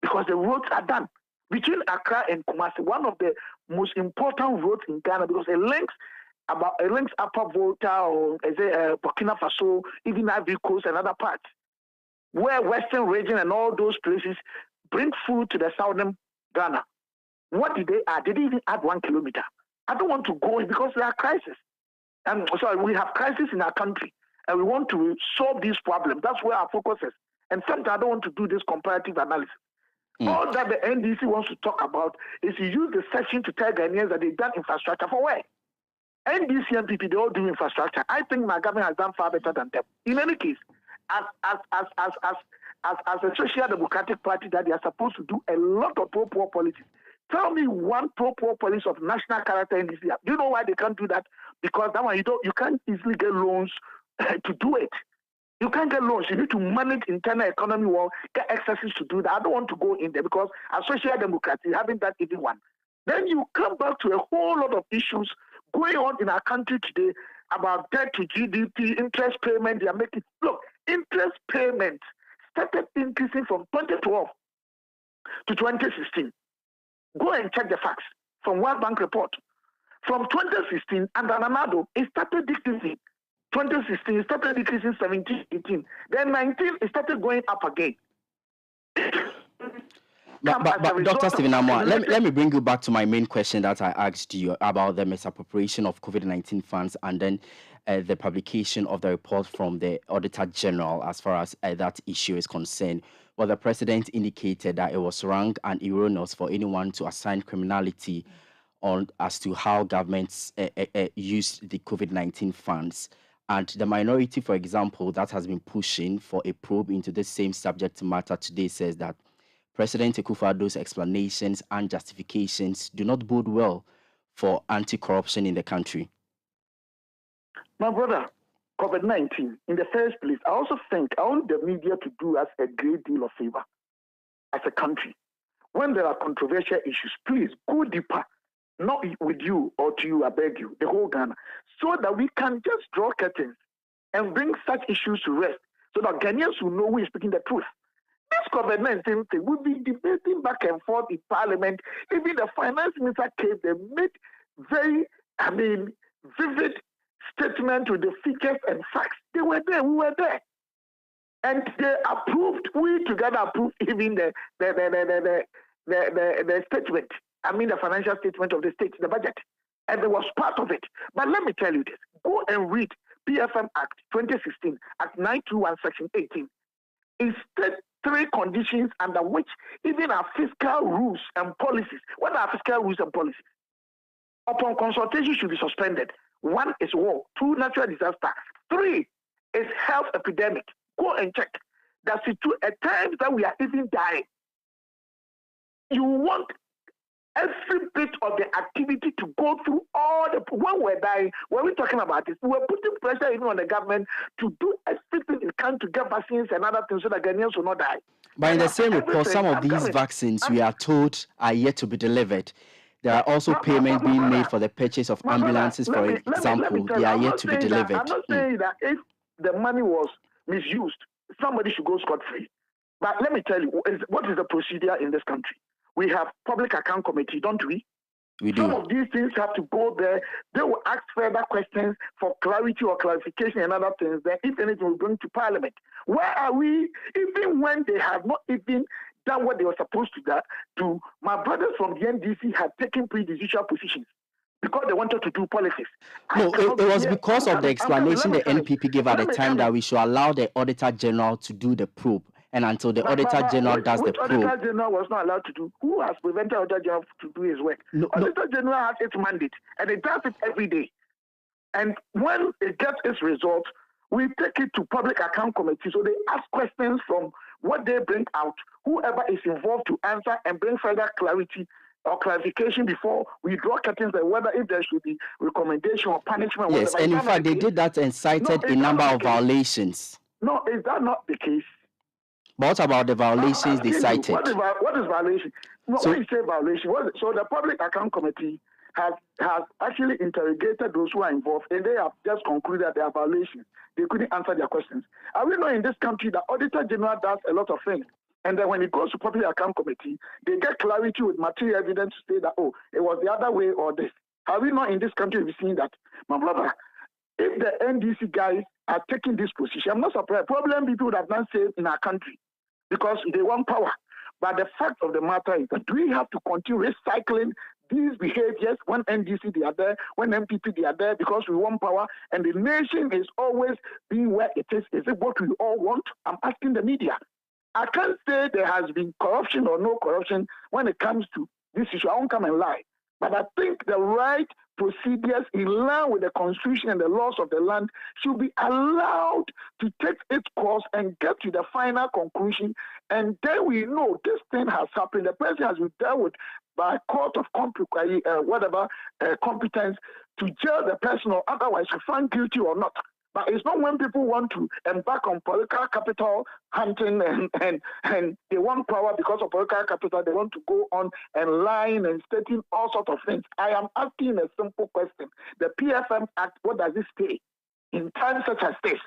because the roads are done. Between Accra and Kumasi, one of the most important roads in Ghana, because it links Upper Volta or Burkina Faso, even Ivory Coast and other parts, where Western region and all those places bring food to the southern Ghana. What did they add? They didn't even add 1 kilometer. I don't want to go in because there are crises. And so we have crisis in our country, and we want to solve these problems. That's where our focus is. And sometimes I don't want to do this comparative analysis. All that the NDC wants to talk about is to use the section to tell Ghanaians that they've done infrastructure for where? NDC and PP, they all do infrastructure. I think my government has done far better than them. In any case, as a social democratic party that they are supposed to do a lot of pro-poor policies, tell me one pro-poor policy of national character in this year. Do you know why they can't do that? Because that one, you can't easily get loans to do it. You can't get loans. You need to manage internal economy or get excesses to do that. I don't want to go in there because as social democrats, you haven't done even one. Then you come back to a whole lot of issues going on in our country today about debt to GDP, interest payment. They are making, look, interest payments started increasing from 2012 to 2016. Go and check the facts from World Bank report. From 2016, under Nanado, it started decreasing. 2016, it started decreasing 17, 18. Then 19, it started going up again. But Dr. Stephen Amoah, let me bring you back to my main question that I asked you about the misappropriation of COVID-19 funds and then the publication of the report from the Auditor General as far as that issue is concerned. Well, the president indicated that it was wrong and erroneous for anyone to assign criminality on as to how governments used the COVID-19 funds. And the minority, for example, that has been pushing for a probe into the same subject matter today says that President Akufo-Addo's explanations and justifications do not bode well for anti-corruption in the country. My brother, COVID-19, in the first place, I also think I want the media to do us a great deal of favor as a country. When there are controversial issues, please go deeper, not with you or to you, I beg you, the whole Ghana, so that we can just draw curtains and bring such issues to rest so that Ghanaians will know who is speaking the truth. This COVID-19 thing, we've been debating back and forth in Parliament. Even the finance minister came, they made very, vivid statement with the figures and facts. They were there, we were there. And they approved, we together approved even the statement. The financial statement of the state, the budget. And it was part of it. But let me tell you this. Go and read PFM Act 2016, Act 921, Section 18. It states 3 conditions under which even our fiscal rules and policies, what are fiscal rules and policies? Upon consultation should be suspended. 1 is war, 2 natural disaster, 3 is health epidemic. Go and check. That's it. At times that we are even dying. You want every bit of the activity to go through all the. When we're dying, when we're talking about this, we're putting pressure even on the government to do everything it can to get vaccines and other things so that Ghanaians will not die. But in the same report, some of these vaccines we are told are yet to be delivered. There are also payments being made for the purchase of ambulances, for example. They are yet to be delivered. I'm not saying that if the money was misused, somebody should go scot-free. But let me tell you, what is the procedure in this country? We have public account committee, don't we? We do. Some of these things have to go there. They will ask further questions for clarity or clarification and other things. Then, if anything, will bring to Parliament. Where are we? Even when they have not even done what they were supposed to do, my brothers from the NDC have taken prejudicial positions because they wanted to do politics. No, it was because of the explanation the NPP gave at the time that we should allow the Auditor General to do the probe. And until the Auditor General does the probe. Auditor General was not allowed to do. Who has prevented Auditor General to do his work? Auditor General has its mandate, and it does it every day. And when it gets its results, we take it to public account committee. So they ask questions from what they bring out, whoever is involved to answer and bring further clarity or clarification before we draw curtains and whether if there should be recommendation or punishment. Yes, and in fact, they did that and cited a number of violations. No, is that not the case? But what about the violations they cited? What is violation? No, when you say violation, so the Public Account Committee has actually interrogated those who are involved, and they have just concluded that there are violations. They couldn't answer their questions. Are we not in this country that Auditor General does a lot of things? And then when it goes to Public Account Committee, they get clarity with material evidence to say that, it was the other way or this. Are we not in this country seen that? My brother, if the NDC guys are taking this position, I'm not surprised. Probably people would have done same in our country because they want power. But the fact of the matter is that we have to continue recycling these behaviors when NDC they are there, when MPP they are there, because we want power, and the nation is always being where it is. Is it what we all want? I'm asking the media. I can't say there has been corruption or no corruption when it comes to this issue. I won't come and lie. But I think the right procedures in line with the constitution and the laws of the land should be allowed to take its course and get to the final conclusion. And then we know this thing has happened. The person has been dealt with by court of competence to jail the person or otherwise to find guilty or not. But it's not when people want to embark on political capital hunting and they want power because of political capital. They want to go on and lying and stating all sorts of things. I am asking a simple question. The PFM Act, what does it say? In times such as this,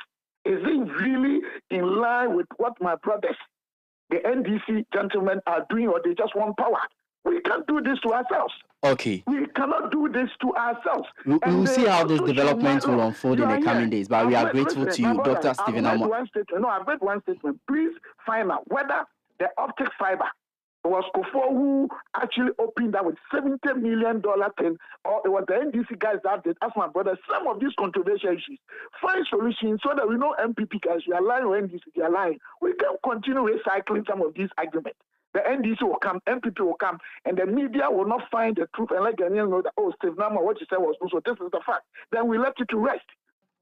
is it really in line with what my brothers, the NDC gentlemen, are doing, or they just want power? We can't do this to ourselves. Okay. We cannot do this to ourselves. We will see how this development will unfold in the coming days, but we are grateful to you, Dr. Stephen Amo. I've read one statement. Please find out whether the optic fiber was Akosua who actually opened that with $70 million thing, or it was the NDC guys that did. Ask my brother, some of these controversial issues, find solutions so that we know MPP guys, we are lying, or NDC, they are lying. We can continue recycling some of these arguments. The NDC will come, MPP will come, and the media will not find the truth and let Ghanaians know that, Steve Nama, what you said was true, so this is the fact. Then we left it to rest.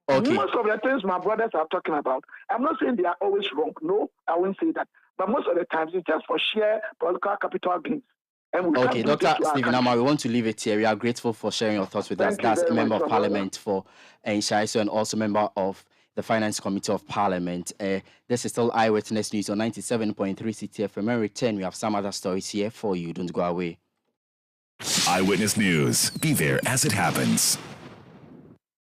Okay. Most of the things my brothers are talking about, I'm not saying they are always wrong. No, I won't say that. But most of the times, it's just for sheer political capital gains. Okay, Dr. Stephen Amma, we want to leave it here. We are grateful for sharing your thoughts with us. That's a member of Parliament for Nshaiso and also member of the Finance Committee of Parliament. This is still Eyewitness News on 97.3 Citi FM. In return, we have some other stories here for you. Don't go away. Eyewitness News. Be there as it happens.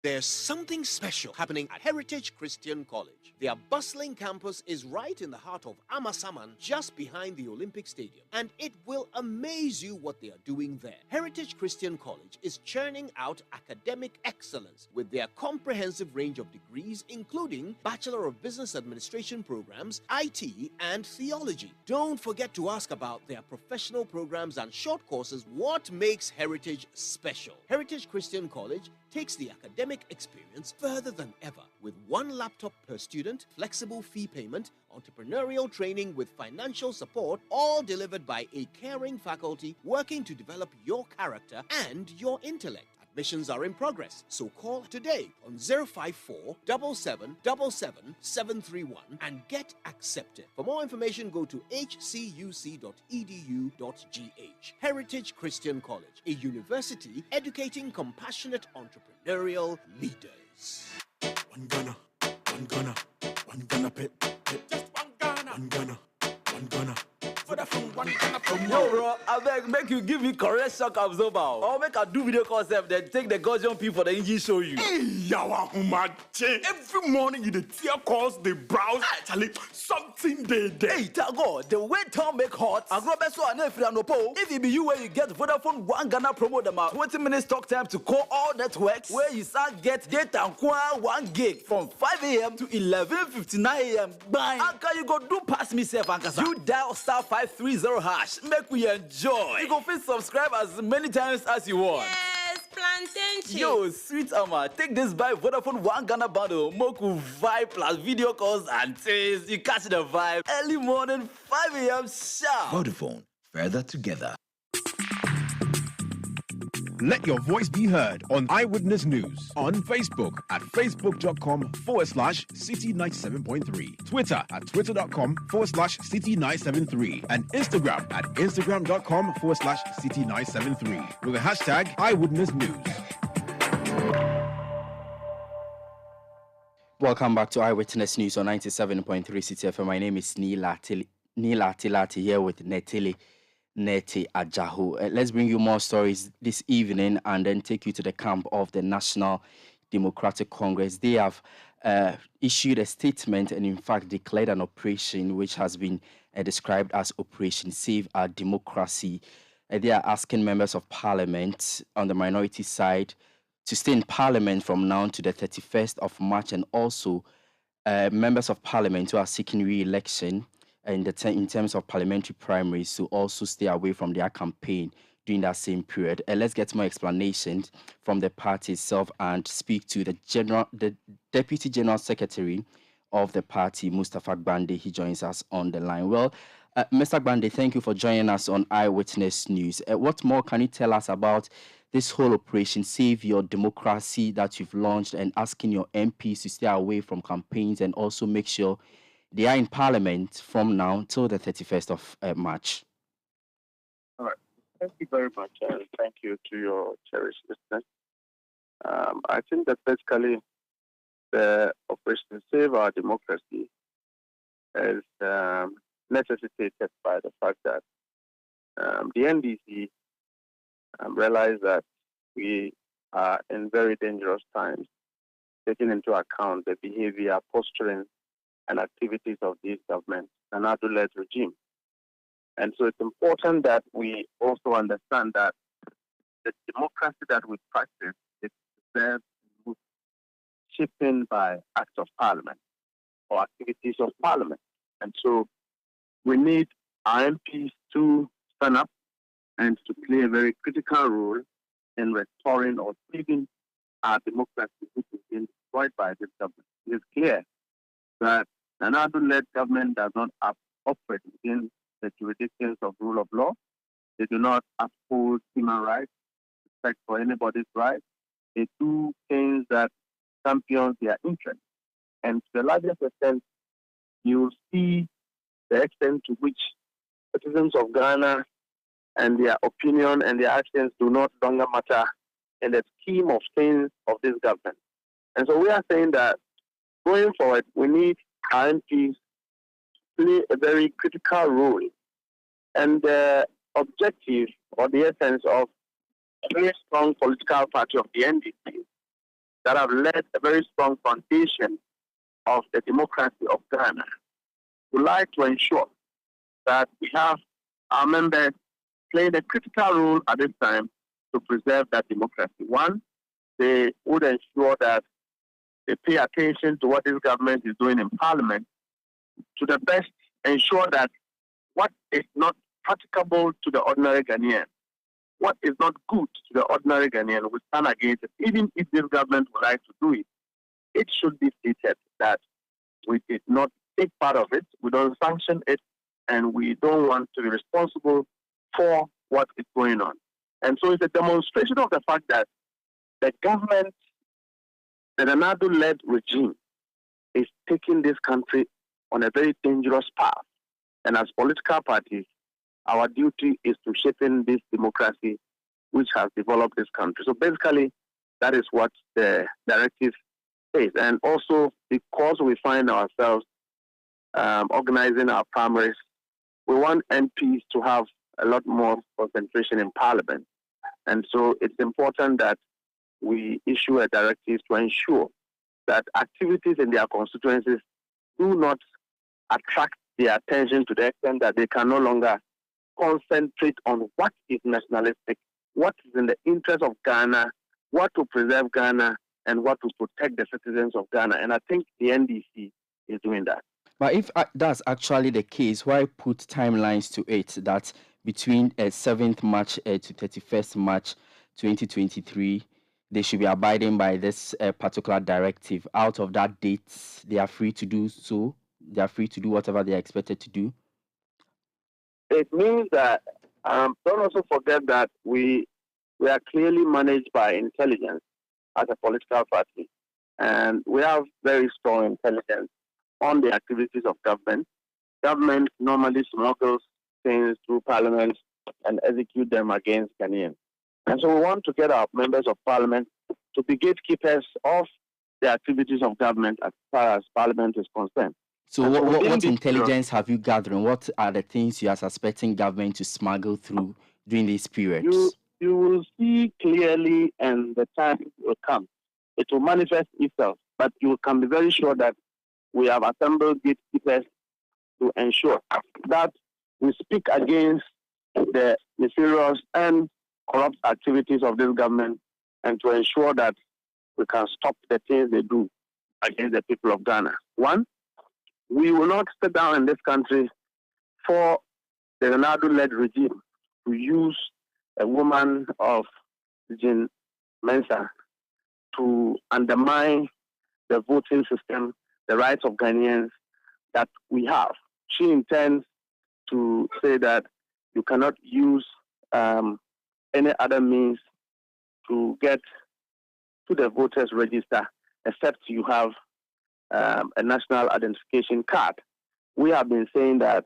There's something special happening at Heritage Christian College. Their bustling campus is right in the heart of Amasaman, just behind the Olympic Stadium. And it will amaze you what they are doing there. Heritage Christian College is churning out academic excellence with their comprehensive range of degrees, including Bachelor of Business Administration programs, IT, and theology. Don't forget to ask about their professional programs and short courses. What makes Heritage special? Heritage Christian College takes the academic experience further than ever with one laptop per student, flexible fee payment, entrepreneurial training with financial support, all delivered by a caring faculty working to develop your character and your intellect. Admissions are in progress, so call today on 054 7777 731 and get accepted. For more information, go to hcuc.edu.gh. Heritage Christian College, a university educating compassionate entrepreneurial leaders. One gunner, pit. Just one gunner. Yo, bro, I beg, make you give me correct shock absorber. Or make I do video concept, then take the Gaussian P for the engine show you. Hey, yawa humache. Every morning you the tear calls, they browse. Actually, something they. Hey, Tago, the way town make hot, I grow best one if you no po. If it be you where you get Vodafone 1 Ghana promo them out, 20 minutes talk time to call all networks, where you start get data and 1 gig from 5 a.m. to 11:59 a.m. Bye. Anka, you go do pass me safe, Ankasa. You dial star 530 hash. Make we enjoy. You go fit subscribe as many times as you want. Yes, plantain chips. Yo, sweet Ama, take this by Vodafone 1 Ghana bundle. Moku vibe plus video calls and taste. You catch the vibe. Early morning, 5 a.m. sharp. Vodafone, further together. Let your voice be heard on Eyewitness News on Facebook at facebook.com/Citi97.3, Twitter at twitter.com/Citi973, and Instagram at instagram.com/Citi973 with the hashtag Eyewitness News. Welcome back to Eyewitness News on 97.3 Citi FM. My name is Lartey here with Neti Ajahu. Let's bring you more stories this evening and then take you to the camp of the National Democratic Congress. They have issued a statement and in fact declared an operation which has been described as Operation Save Our Democracy. They are asking members of parliament on the minority side to stay in parliament from now to the 31st of March, and also members of parliament who are seeking re-election in terms of parliamentary primaries to also stay away from their campaign during that same period. Let's get more explanations from the party itself and speak to the Deputy General Secretary of the party, Mustafa Gbande. He joins us on the line. Well, Mr. Gbande, thank you for joining us on Eyewitness News. What more can you tell us about this whole operation, Save Your Democracy, that you've launched, and asking your MPs to stay away from campaigns and also make sure they are in Parliament from now till the 31st of March? All right. Thank you very much, and thank you to your cherished listeners. I think that basically the Operation Save Our Democracy is necessitated by the fact that the NDC realized that we are in very dangerous times, taking into account the behavior, posturing, and activities of this government, an adult regime. And so it's important that we also understand that the democracy that we practice is shaped by acts of parliament or activities of parliament. And so we need our MPs to stand up and to play a very critical role in restoring or saving our democracy, which is being destroyed by this government. It is clear that an adult-led government does not operate within the jurisdictions of rule of law. They do not uphold human rights, respect for anybody's rights. They do things that champion their interests. And to the largest extent, you see the extent to which citizens of Ghana and their opinion and their actions do not longer matter in the scheme of things of this government. And so we are saying that going forward, we need our MPs play a very critical role. And the objective or the essence of a very strong political party of the NDC that have led a very strong foundation of the democracy of Ghana, would like to ensure that we have our members playing a critical role at this time to preserve that democracy. One, they would ensure that they pay attention to what this government is doing in Parliament to the best, ensure that what is not practicable to the ordinary Ghanaian, what is not good to the ordinary Ghanaian, we stand against it. Even if this government would like to do it, it should be stated that we did not take part of it, we don't sanction it, and we don't want to be responsible for what is going on. And so it's a demonstration of the fact that the government, the Nana-Addo-led regime, is taking this country on a very dangerous path. And as political parties, our duty is to shape in this democracy which has developed this country. So basically, that is what the directive says. And also, because we find ourselves organizing our primaries, we want MPs to have a lot more concentration in Parliament. And so it's important that we issue a directive to ensure that activities in their constituencies do not attract their attention to the extent that they can no longer concentrate on what is nationalistic, what is in the interest of Ghana, what to preserve Ghana, and what to protect the citizens of Ghana. And I think the NDC is doing that. But if that's actually the case, why put timelines to it that between 7th March to 31st March 2023, they should be abiding by this particular directive? Out of that date, they are free to do so. They are free to do whatever they are expected to do. It means that, don't also forget that we are clearly managed by intelligence as a political party. And we have very strong intelligence on the activities of government. Government normally smuggles things through Parliament and execute them against Ghanaians. And so we want to get our members of Parliament to be gatekeepers of the activities of government as far as Parliament is concerned. So what intelligence have you gathered? What are the things you are suspecting government to smuggle through during these periods? You will see clearly, and the time will come. It will manifest itself, but you can be very sure that we have assembled gatekeepers to ensure that we speak against the nefarious and corrupt activities of this government, and to ensure that we can stop the things they do against the people of Ghana. One, we will not sit down in this country for the Nana-Addo-led regime to use a woman of Jean Mensa to undermine the voting system, the rights of Ghanaians that we have. She intends to say that you cannot use any other means to get to the voters register except you have a national identification card. We have been saying that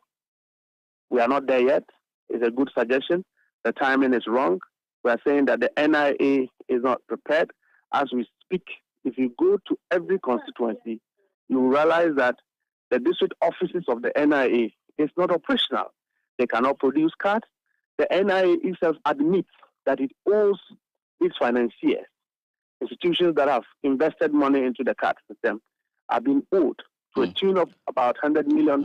we are not there yet. It's a good suggestion. The timing is wrong. We are saying that the NIA is not prepared. As we speak, if you go to every constituency, you will realize that the district offices of the NIA is not operational. They cannot produce cards. The NIA itself admits that it owes its financiers, institutions that have invested money into the card system, are being owed to a tune of about $100 million.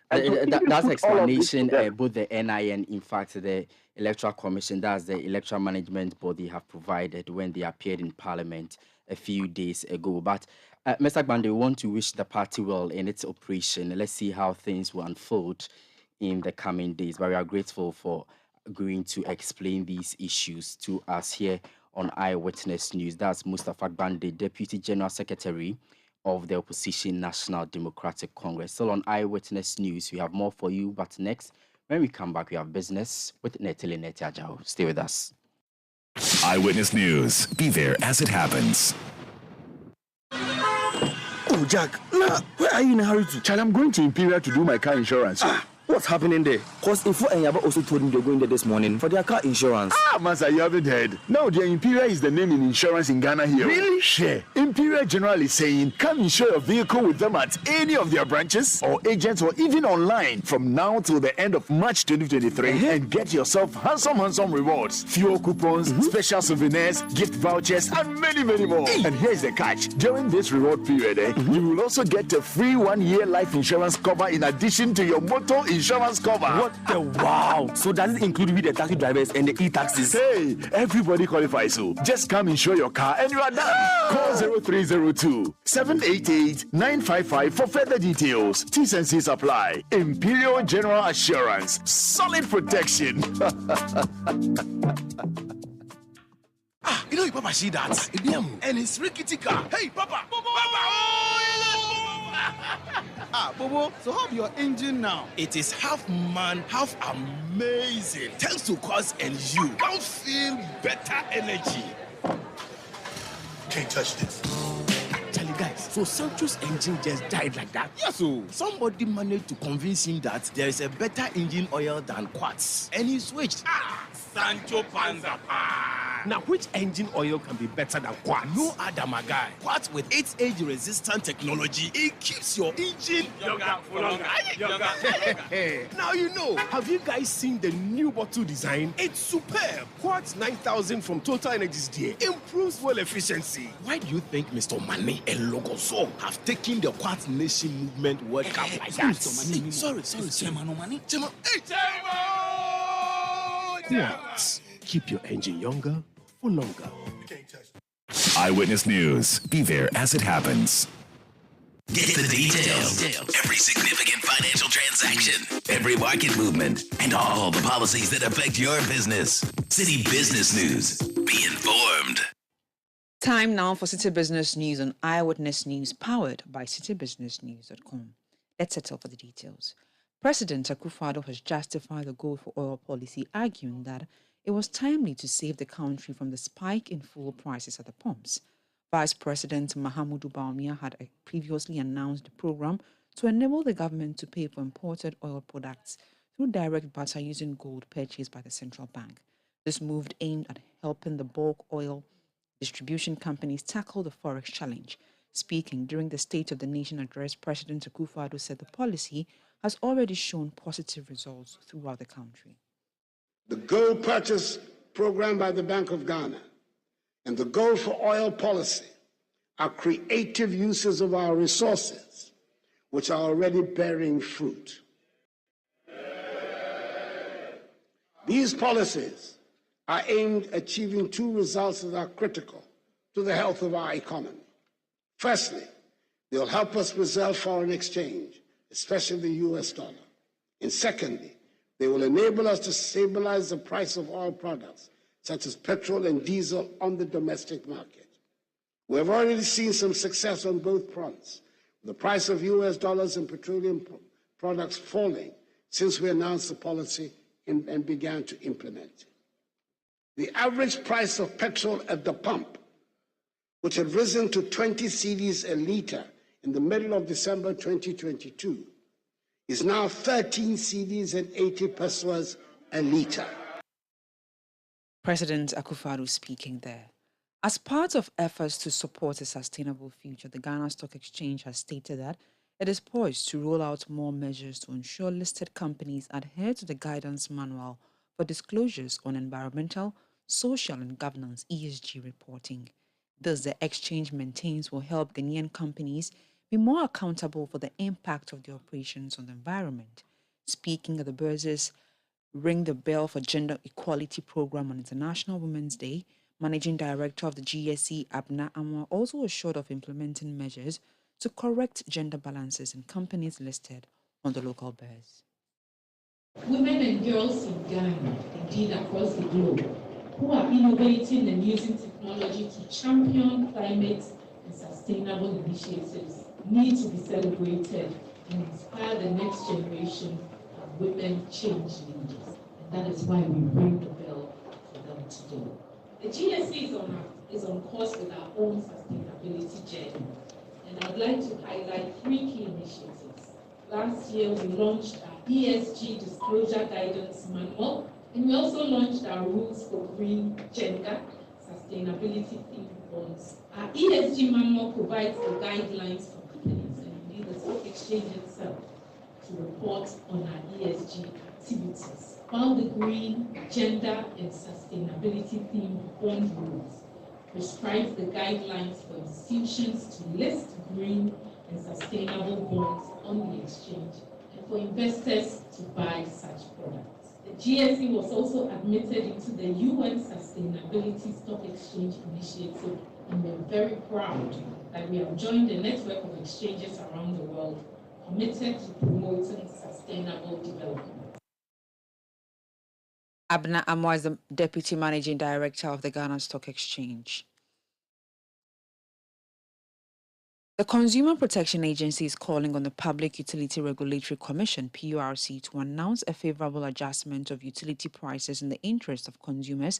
That's explanation both the NIA and, in fact, the Electoral Commission, that's the Electoral Management Body, have provided when they appeared in Parliament a few days ago. But Mr. Gbande, we want to wish the party well in its operation. Let's see how things will unfold in the coming days. But we are grateful for agreeing to explain these issues to us here on Eyewitness News. That's Mustafa Gbande, Deputy General Secretary of the Opposition National Democratic Congress. Still on Eyewitness News, we have more for you, but next, when we come back, we have business with Netele Netiajao. Stay with us. Eyewitness News. Be there as it happens. Oh, Jack, where are you in a hurry to? Charlie, I'm going to Imperial to do my car insurance. What's happening there? Because if Enyaba also told him they're going there this morning for their car insurance. Master, you haven't heard. No, the Imperial is the name in insurance in Ghana here. Really? Sure. Imperial General is saying, come insure your vehicle with them at any of their branches or agents or even online from now till the end of March 2023 and get yourself handsome rewards, fuel coupons, special souvenirs, gift vouchers, and many more. And here's the catch. During this reward period, you will also get a free 1-year life insurance cover in addition to your motor insurance cover. What the wow! So does it include with the taxi drivers and the e-taxis? Hey, everybody qualifies, so just come insure your car and you are done. Call 0302-788-955 for further details. T's and C's apply. Imperial General Assurance. Solid protection. You know, Papa see that? And it's rickety car. Hey, Papa! Bobo, so how's your engine now? It is half man, half amazing. Thanks to Cos and you. Can't feel better energy. Can't touch this. Charlie, guys, so Sancho's engine just died like that? Yes, so somebody managed to convince him that there is a better engine oil than Quartz, and he switched. Sancho Panza. Now, which engine oil can be better than Quartz? No other, my guy. Quartz with its age-resistant technology, it keeps your engine younger for longer. Now you know. Have you guys seen the new bottle design? It's superb. Quartz 9000 from Total Energies there improves fuel efficiency. Why do you think Mr. Mane and Logoso have taken the Quartz Nation movement World Cup like that? Sorry. Quartz. Keep your engine younger for longer. Eyewitness News. Be there as it happens. Get the details. Every significant financial transaction, every market movement, and all the policies that affect your business. Citi Business News. Be informed. Time now for Citi Business News on Eyewitness News, powered by citibusinessnews.com. Let's settle for the details. President Akosua has justified the gold for oil policy, arguing that it was timely to save the country from the spike in fuel prices at the pumps. Vice President Mahamudu Bawumia had previously announced a program to enable the government to pay for imported oil products through direct barter using gold purchased by the central bank. This move aimed at helping the bulk oil distribution companies tackle the forex challenge. Speaking during the State of the Nation address, President Akosua said the policy has already shown positive results throughout the country. The gold purchase program by the Bank of Ghana and the gold for oil policy are creative uses of our resources, which are already bearing fruit. These policies are aimed at achieving two results that are critical to the health of our economy. Firstly, they'll help us preserve foreign exchange, especially the US dollar. And secondly, they will enable us to stabilize the price of oil products, such as petrol and diesel, on the domestic market. We have already seen some success on both fronts, with the price of US dollars and petroleum products falling since we announced the policy and began to implement it. The average price of petrol at the pump, which had risen to 20 cedis a litre in the middle of December 2022, is now 13 cedis and 80 pesos a litre. President Akosua speaking there. As part of efforts to support a sustainable future, the Ghana Stock Exchange has stated that it is poised to roll out more measures to ensure listed companies adhere to the guidance manual for disclosures on environmental, social and governance (ESG) reporting. Thus, the exchange maintains will help Ghanaian companies be more accountable for the impact of their operations on the environment. Speaking at the Bursar's Ring the Bell for Gender Equality program on International Women's Day, Managing Director of the GSE, Abna Amwa, also assured of implementing measures to correct gender balances in companies listed on the local bourse. Women and girls in Ghana, indeed across the globe, who are innovating and using technology to champion climate and sustainable initiatives, need to be celebrated and inspire the next generation of women change leaders. And that is why we ring the bell for them today. The GSE is on course with our own sustainability journey. And I'd like to highlight 3 key initiatives. Last year, we launched our ESG disclosure guidance manual, and we also launched our rules for green, gender, sustainability themed bonds. Our ESG manual provides the guidelines for companies and indeed the stock exchange itself to report on our ESG activities, while the green, gender, and sustainability themed bond rules prescribes the guidelines for institutions to list green and sustainable bonds on the exchange and for investors to buy such products. The GSE was also admitted into the UN Sustainability Stock Exchange Initiative, and we're very proud that we have joined a network of exchanges around the world committed to promoting sustainable development. Abna Amo is the Deputy Managing Director of the Ghana Stock Exchange. The Consumer Protection Agency is calling on the Public Utility Regulatory Commission, PURC, to announce a favorable adjustment of utility prices in the interest of consumers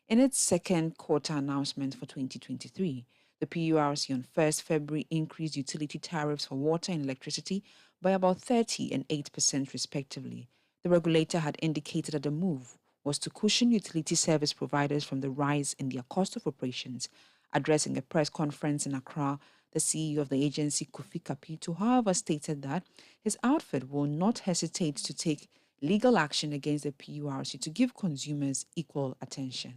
in its second quarter announcement for 2023. The PURC on 1st February increased utility tariffs for water and electricity by about 30% and 8% respectively. The regulator had indicated that the move was to cushion utility service providers from the rise in their cost of operations. Addressing a press conference in Accra, the CEO of the agency, Kofi Kapito, however, stated that his outfit will not hesitate to take legal action against the PURC to give consumers equal attention.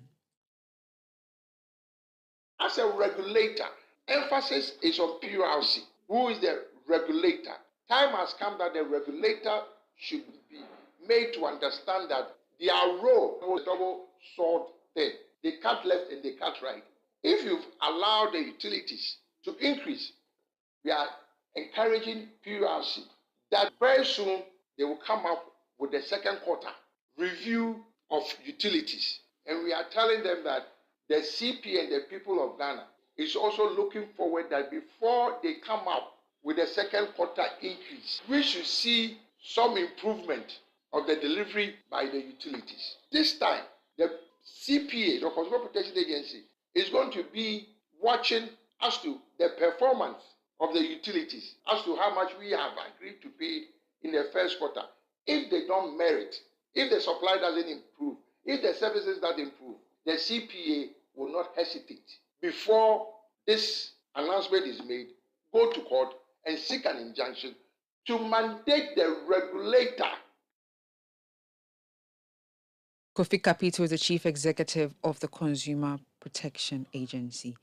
As a regulator, emphasis is on PURC. Who is the regulator? Time has come that the regulator should be made to understand that their role was a double-sword thing. They cut left and they cut right. If you've allowed the utilities to increase, we are encouraging PURC that very soon they will come up with the second quarter review of utilities. And we are telling them that the CP and the people of Ghana is also looking forward that before they come up with the second quarter increase, we should see some improvement of the delivery by the utilities. This time, the CPA, the Consumer Protection Agency, is going to be watching as to the performance of the utilities, as to how much we have agreed to pay in the first quarter. If they don't merit, if the supply doesn't improve, if the services don't improve, the CPA will not hesitate before this announcement is made, go to court and seek an injunction to mandate the regulator. Kofi Kapito is the Chief Executive of the Consumer Protection Agency.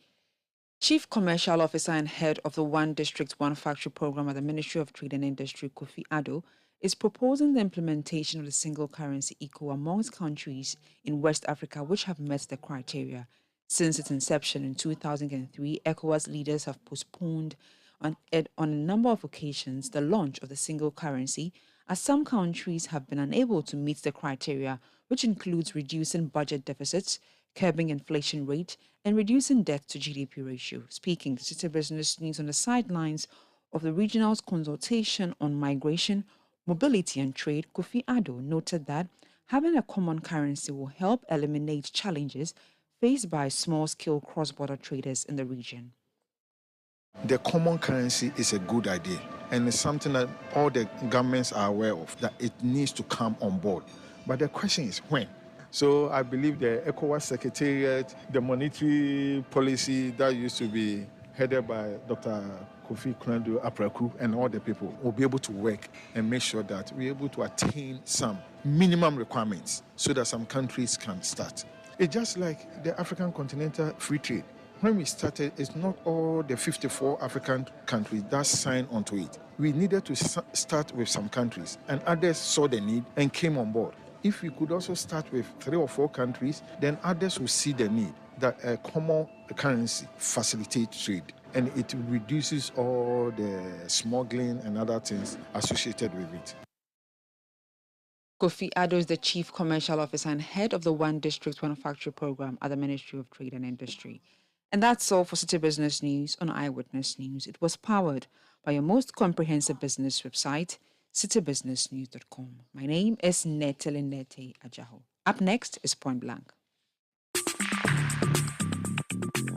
Chief Commercial Officer and Head of the One District, One Factory program at the Ministry of Trade and Industry, Kofi Addo, is proposing the implementation of the single currency ECO amongst countries in West Africa which have met the criteria. Since its inception in 2003, ECOWAS leaders have postponed on a number of occasions the launch of the single currency, as some countries have been unable to meet the criteria, which includes reducing budget deficits, curbing inflation rate, and reducing debt to GDP ratio. Speaking to Citi Business News on the sidelines of the regional's consultation on migration, mobility and trade, Kofi Addo noted that having a common currency will help eliminate challenges faced by small-scale cross-border traders in the region. The common currency is a good idea, and it's something that all the governments are aware of, that it needs to come on board. But the question is when? So I believe the ECOWAS Secretariat, the monetary policy that used to be headed by Dr. Kofi Krandu Apraku and all the people will be able to work and make sure that we're able to attain some minimum requirements so that some countries can start. It's just like the African Continental Free Trade. When we started, it's not all the 54 African countries that signed onto it. We needed to start with some countries, and others saw the need and came on board. If we could also start with 3 or 4 countries, then others will see the need that a common currency facilitates trade, and it reduces all the smuggling and other things associated with it. Kofi Addo is the Chief Commercial Officer and Head of the One District, One Factory program at the Ministry of Trade and Industry. And that's all for Citi Business News on Eyewitness News. It was powered by your most comprehensive business website, citibusinessnews.com. My name is Nete Ajaho. Up next is Point Blank.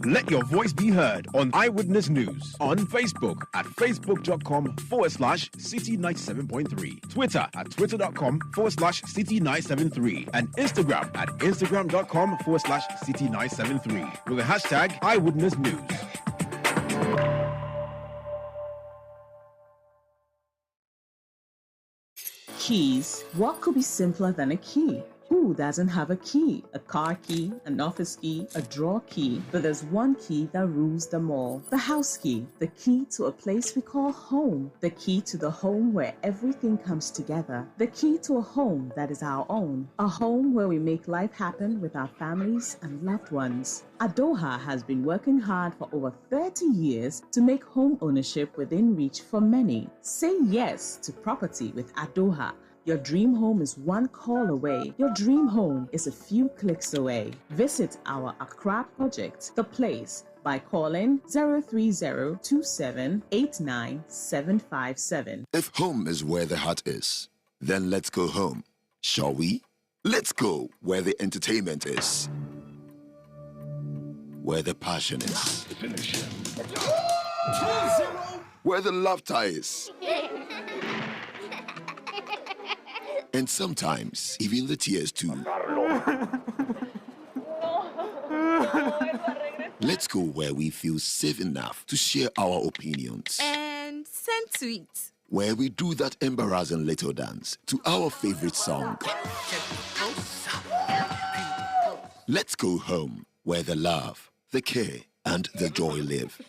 Let your voice be heard on Eyewitness News on Facebook at facebook.com/Citi97.3, Twitter at twitter.com/Citi973, and Instagram at instagram.com/Citi973 with the hashtag Eyewitness News. Keys. What could be simpler than a key? Who doesn't have a key? A car key, an office key, a drawer key. But there's one key that rules them all. The house key. The key to a place we call home. The key to the home where everything comes together. The key to a home that is our own. A home where we make life happen with our families and loved ones. Adoha has been working hard for over 30 years to make home ownership within reach for many. Say yes to property with Adoha. Your dream home is one call away. Your dream home is a few clicks away. Visit our Accra project, The Place, by calling 030-2789-757. If home is where the heart is, then let's go home, shall we? Let's go where the entertainment is, where the passion is, where the laughter is. And sometimes, even the tears too. Let's go where we feel safe enough to share our opinions. And send tweets. Where we do that embarrassing little dance to our favorite song. Let's go home where the love, the care, and the joy live.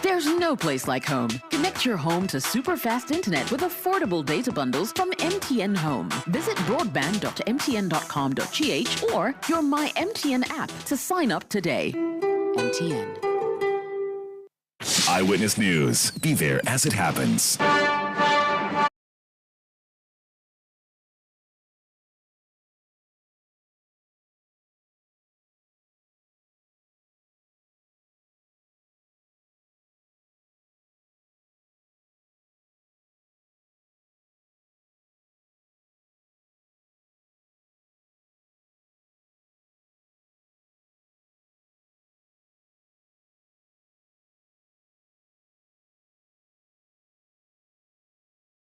There's no place like home. Connect your home to super fast internet with affordable data bundles from MTN Home. Visit broadband.mtn.com.gh or your My MTN app to sign up today. MTN. Eyewitness News. Be there as it happens.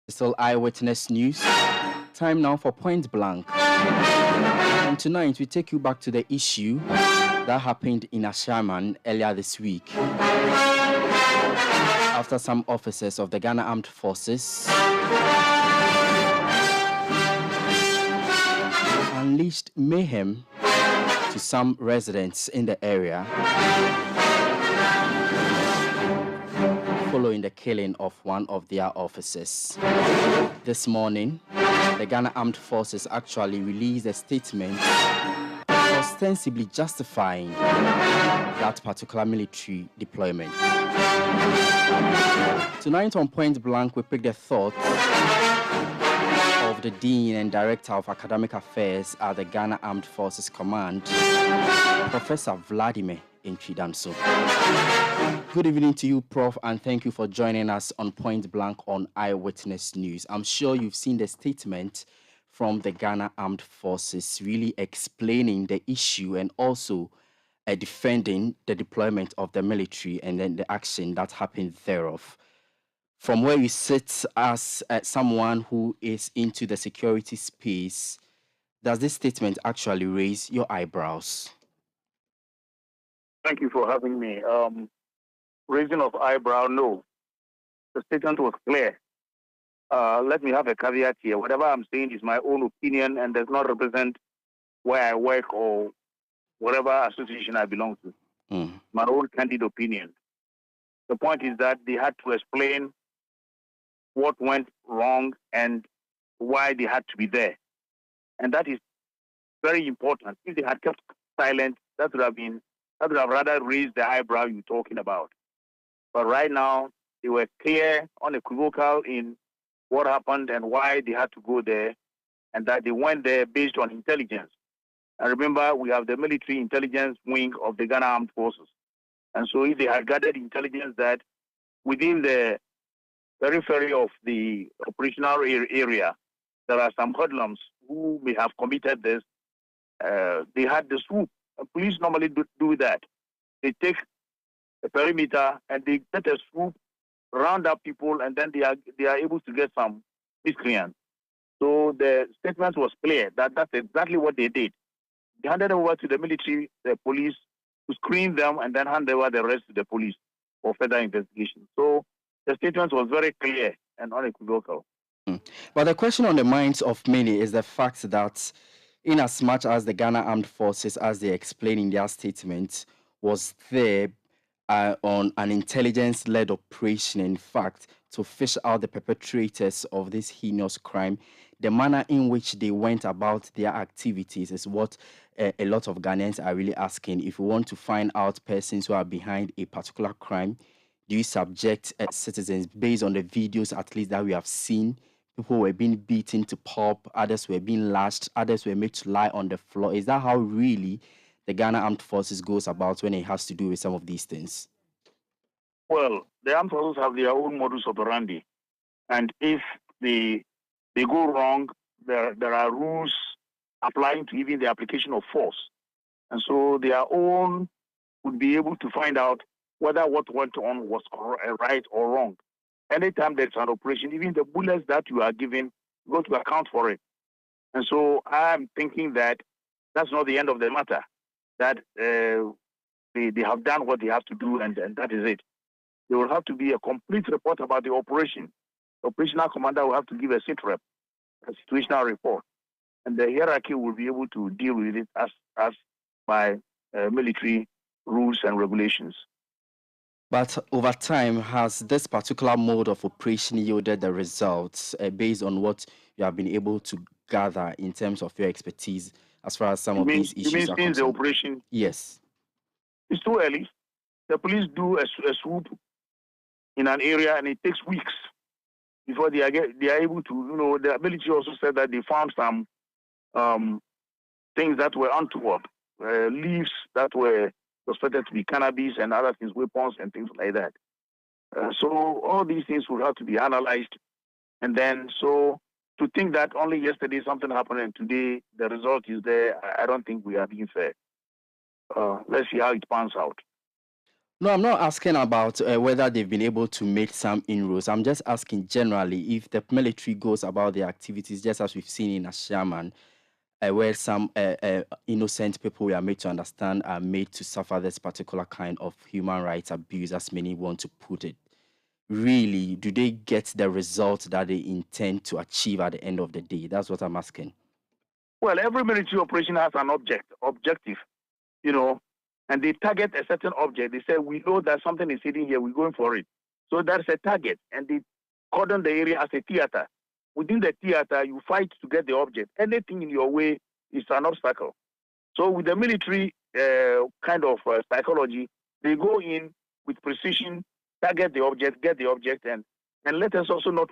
Still Eyewitness News. Time now for Point Blank. And tonight we take you back to the issue that happened in Ashaman earlier this week. After some officers of the Ghana Armed Forces unleashed mayhem to some residents in the area following the killing of one of their officers. This morning, the Ghana Armed Forces actually released a statement ostensibly justifying that particular military deployment. Tonight on Point Blank, we pick the thought of the Dean and Director of Academic Affairs at the Ghana Armed Forces Command, Professor Vladimir Nchidanso. Good evening to you, Prof, and thank you for joining us on Point Blank on Eyewitness News. I'm sure you've seen the statement from the Ghana Armed Forces really explaining the issue and also defending the deployment of the military and then the action that happened thereof. From where you sit as someone who is into the security space, does this statement actually raise your eyebrows? Thank you for having me. Raising of eyebrow, no. The statement was clear. Let me have a caveat here. Whatever I'm saying is my own opinion and does not represent where I work or whatever association I belong to. My own candid opinion. The point is that they had to explain what went wrong and why they had to be there. And that is very important. If they had kept silent, that would have rather raised the eyebrow you're talking about. But right now, they were clear, unequivocal in what happened and why they had to go there, and that they went there based on intelligence. And remember, we have the military intelligence wing of the Ghana Armed Forces. And so if they had gathered intelligence that within the periphery of the operational area, there are some hoodlums who may have committed this, they had the swoop. Police normally do that. They take a perimeter and they get a swoop, round up people, and then they are able to get some miscreants. So the statement was clear that that's exactly what they did. They handed over to the military, the police, to screen them and then hand over the rest to the police for further investigation. So the statement was very clear and unequivocal. But the question on the minds of many is the fact that in as much as the Ghana Armed Forces, as they explain in their statement, was there on an intelligence-led operation, in fact, to fish out the perpetrators of this heinous crime, the manner in which they went about their activities is what a lot of Ghanaians are really asking. If you want to find out persons who are behind a particular crime, do you subject citizens based on the videos, at least that we have seen? People were being beaten to pulp, others were being lashed, others were made to lie on the floor. Is that how really the Ghana Armed Forces goes about when it has to do with some of these things? Well, the armed forces have their own modus operandi. And if they go wrong, there are rules applying to even the application of force. And so their own would be able to find out whether what went on was right or wrong. Anytime there's an operation, even the bullets that you are given, you got to account for it. And so I'm thinking that that's not the end of the matter, that they have done what they have to do, and that is it. There will have to be a complete report about the operation. The operational commander will have to give a sit-rep, a situational report, and the hierarchy will be able to deal with it as by military rules and regulations. But over time, has this particular mode of operation yielded the results based on what you have been able to gather in terms of your expertise as far as some of these issues are concerned? The operation? Yes. It's too early. The police do a swoop in an area, and it takes weeks before they are able to, the military also said that they found some things that were untoward, leaves that were suspected to be cannabis and other things, weapons and things like that. So all these things will have to be analyzed. And then, so to think that only yesterday something happened and today the result is there, I don't think we are being fair. Let's see how it pans out. No, I'm not asking about whether they've been able to make some inroads. I'm just asking generally if the military goes about their activities, just as we've seen in Ashaman, where some innocent people we are made to understand are made to suffer this particular kind of human rights abuse, as many want to put it. Really, do they get the result that they intend to achieve at the end of the day? That's what I'm asking. Well, every military operation has an objective, and they target a certain object. They say, we know that something is sitting here, we're going for it. So that's a target, and they cordon the area as a theater. Within the theater, you fight to get the object. Anything in your way is an obstacle. So with the military kind of psychology, they go in with precision, target the object, get the object, and let us also not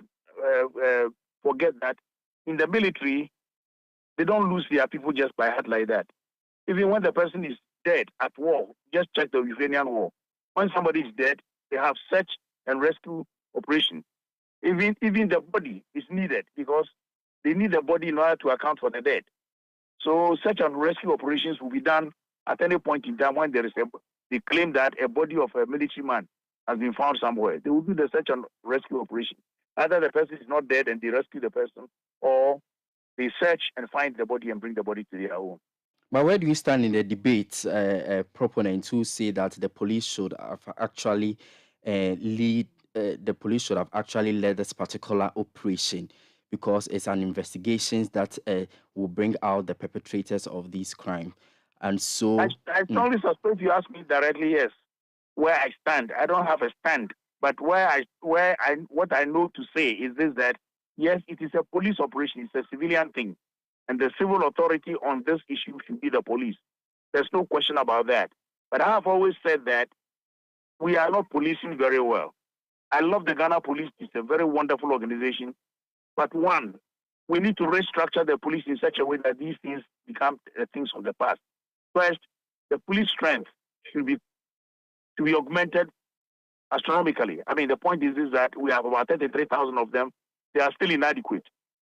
forget that in the military, they don't lose their people just by heart like that. Even when the person is dead at war, just check the Ukrainian war. When somebody is dead, they have search and rescue operation. Even the body is needed because they need the body in order to account for the dead. So search and rescue operations will be done at any point in time when there is they claim that a body of a military man has been found somewhere. They will do the search and rescue operation. Either the person is not dead and they rescue the person, or they search and find the body and bring the body to their own. But where do you stand in the debate, proponents who say that the police should have actually the police should have actually led this particular operation because it's an investigation that will bring out the perpetrators of this crime? And so I strongly suspect, you ask me directly, yes, where I stand. I don't have a stand, but what I know to say is this, that yes, it is a police operation, it's a civilian thing, and the civil authority on this issue should be the police. There's no question about that. But I have always said that we are not policing very well. I love the Ghana Police. It's a very wonderful organization. But one, we need to restructure the police in such a way that these things become things of the past. First, the police strength should be augmented astronomically. I mean, the point is that we have about 33,000 of them. They are still inadequate.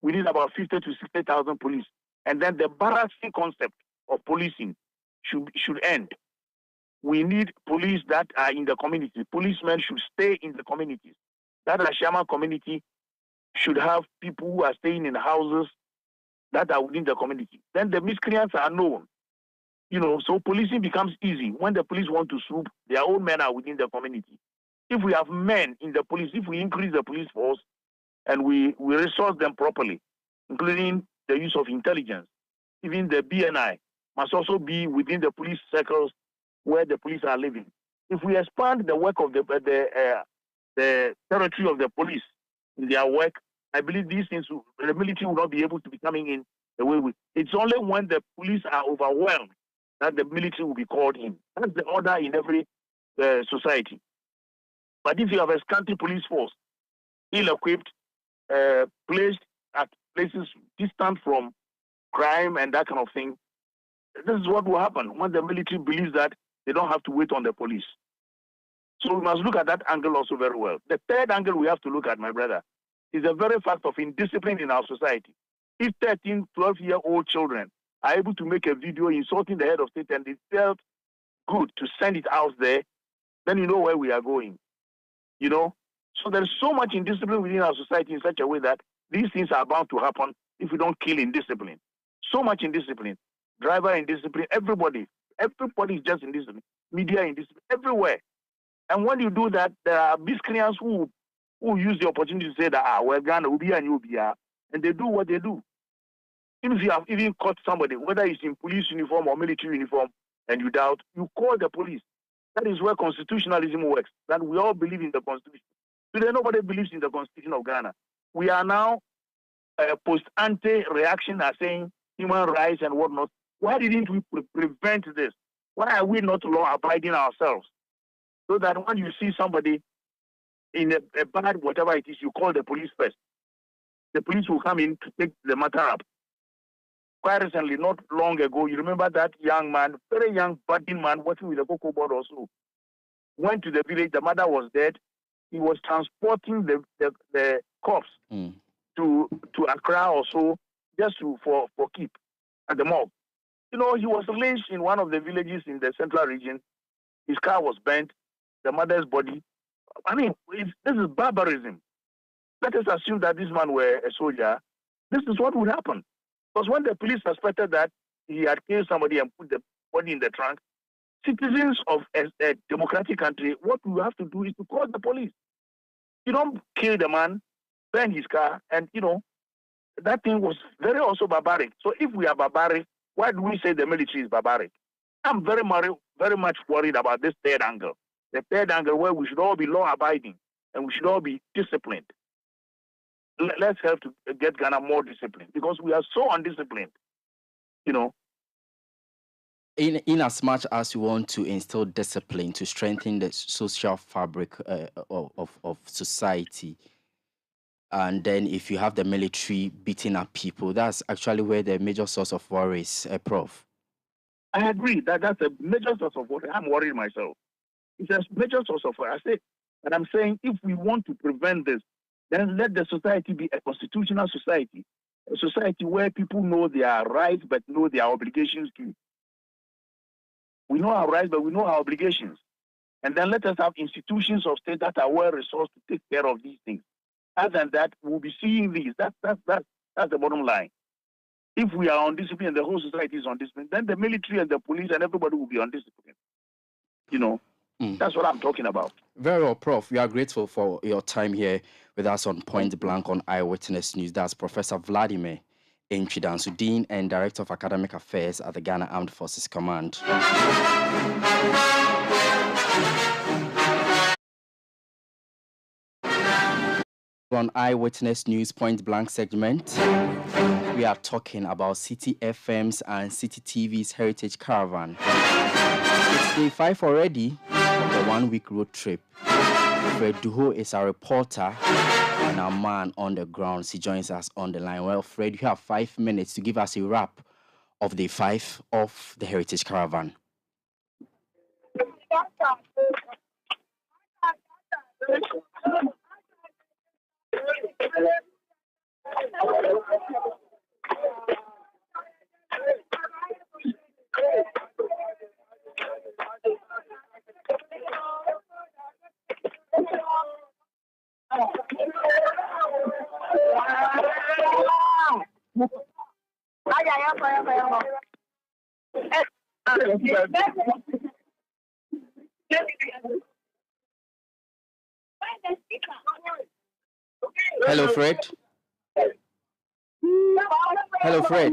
We need about 50 to 60,000 police. And then the balancing concept of policing should end. We need police that are in the community. Policemen should stay in the communities. That Ashama community should have people who are staying in houses that are within the community. Then the miscreants are known. So policing becomes easy. When the police want to swoop, their own men are within the community. If we have men in the police, if we increase the police force and we resource them properly, including the use of intelligence, even the BNI must also be within the police circles where the police are living. If we expand the work of the territory of the police in their work, I believe these things, the military will not be able to be coming in the way we. It's only when the police are overwhelmed that the military will be called in. That's the order in every society. But if you have a scanty police force, ill-equipped, placed at places distant from crime and that kind of thing, this is what will happen when the military believes that they don't have to wait on the police. So we must look at that angle also very well. The third angle we have to look at, my brother, is the very fact of indiscipline in our society. If 13, 12-year-old children are able to make a video insulting the head of state and it felt good to send it out there, then you know where we are going. So there's so much indiscipline within our society in such a way that these things are bound to happen if we don't kill indiscipline. So much indiscipline. Driver indiscipline, everybody is just indiscipline. Media indiscipline, everywhere. And when you do that, there are miscreants who use the opportunity to say that, we're Ghana, we'll be and you'll be, and they do what they do. If you have even caught somebody, whether it's in police uniform or military uniform, and you doubt, you call the police. That is where constitutionalism works, that we all believe in the Constitution. Today, nobody believes in the Constitution of Ghana. We are now post-ante reaction are saying human rights and whatnot. Why didn't we prevent this? Why are we not law-abiding ourselves? So that when you see somebody in a bad whatever it is, you call the police first. The police will come in to take the matter up. Quite recently, not long ago, you remember that young man, very young budding man working with a cocoa board also, went to the village, the mother was dead. He was transporting the corpse to Accra also, just for keep at the morgue. He was lynched in one of the villages in the central region. His car was burnt, the mother's body. I mean, this is barbarism. Let us assume that this man were a soldier. This is what would happen. Because when the police suspected that he had killed somebody and put the body in the trunk, citizens of a democratic country, what we have to do is to call the police. You don't kill the man, burn his car, and, that thing was very also barbaric. So if we are barbaric, why do we say the military is barbaric? I'm very much worried about this third angle. The third angle where we should all be law-abiding and we should all be disciplined. Let's help to get Ghana more disciplined because we are so undisciplined, In as much as you want to instill discipline to strengthen the social fabric of society, and then if you have the military beating up people, that's actually where the major source of worry is, Prof. I agree that's a major source of worry. I'm worried myself. It's a major source of worry. I'm saying if we want to prevent this, then let the society be a constitutional society, a society where people know their rights but know their obligations too. We know our rights, but we know our obligations. And then let us have institutions of state that are well-resourced to take care of these things. Other than that, we'll be seeing these. That's the bottom line. If we are undisciplined and the whole society is undisciplined, then the military and the police and everybody will be undisciplined. That's what I'm talking about. Very well, Prof. We are grateful for your time here with us on Point Blank on Eyewitness News. That's Professor Vladimir Enchidansu, Dean and Director of Academic Affairs at the Ghana Armed Forces Command. On Eyewitness News Point Blank segment, we are talking about Citi FM's and Citi TV's Heritage Caravan. It's day 5 already of the 1-week road trip. Fred Duho is a reporter and a man on the ground. He joins us on the line. Well, Fred, you have 5 minutes to give us a wrap of day 5 of the Heritage Caravan. Hello, Fred. Hello, Fred.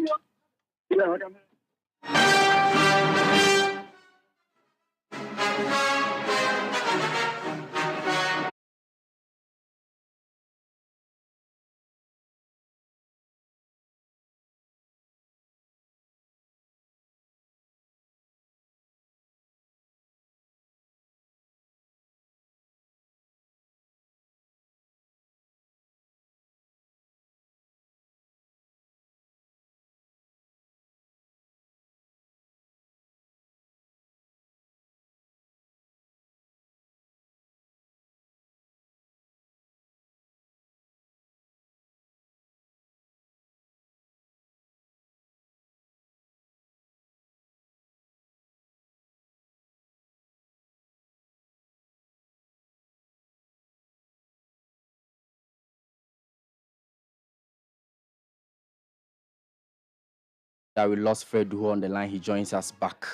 That we lost Fred who on the line. He joins us back.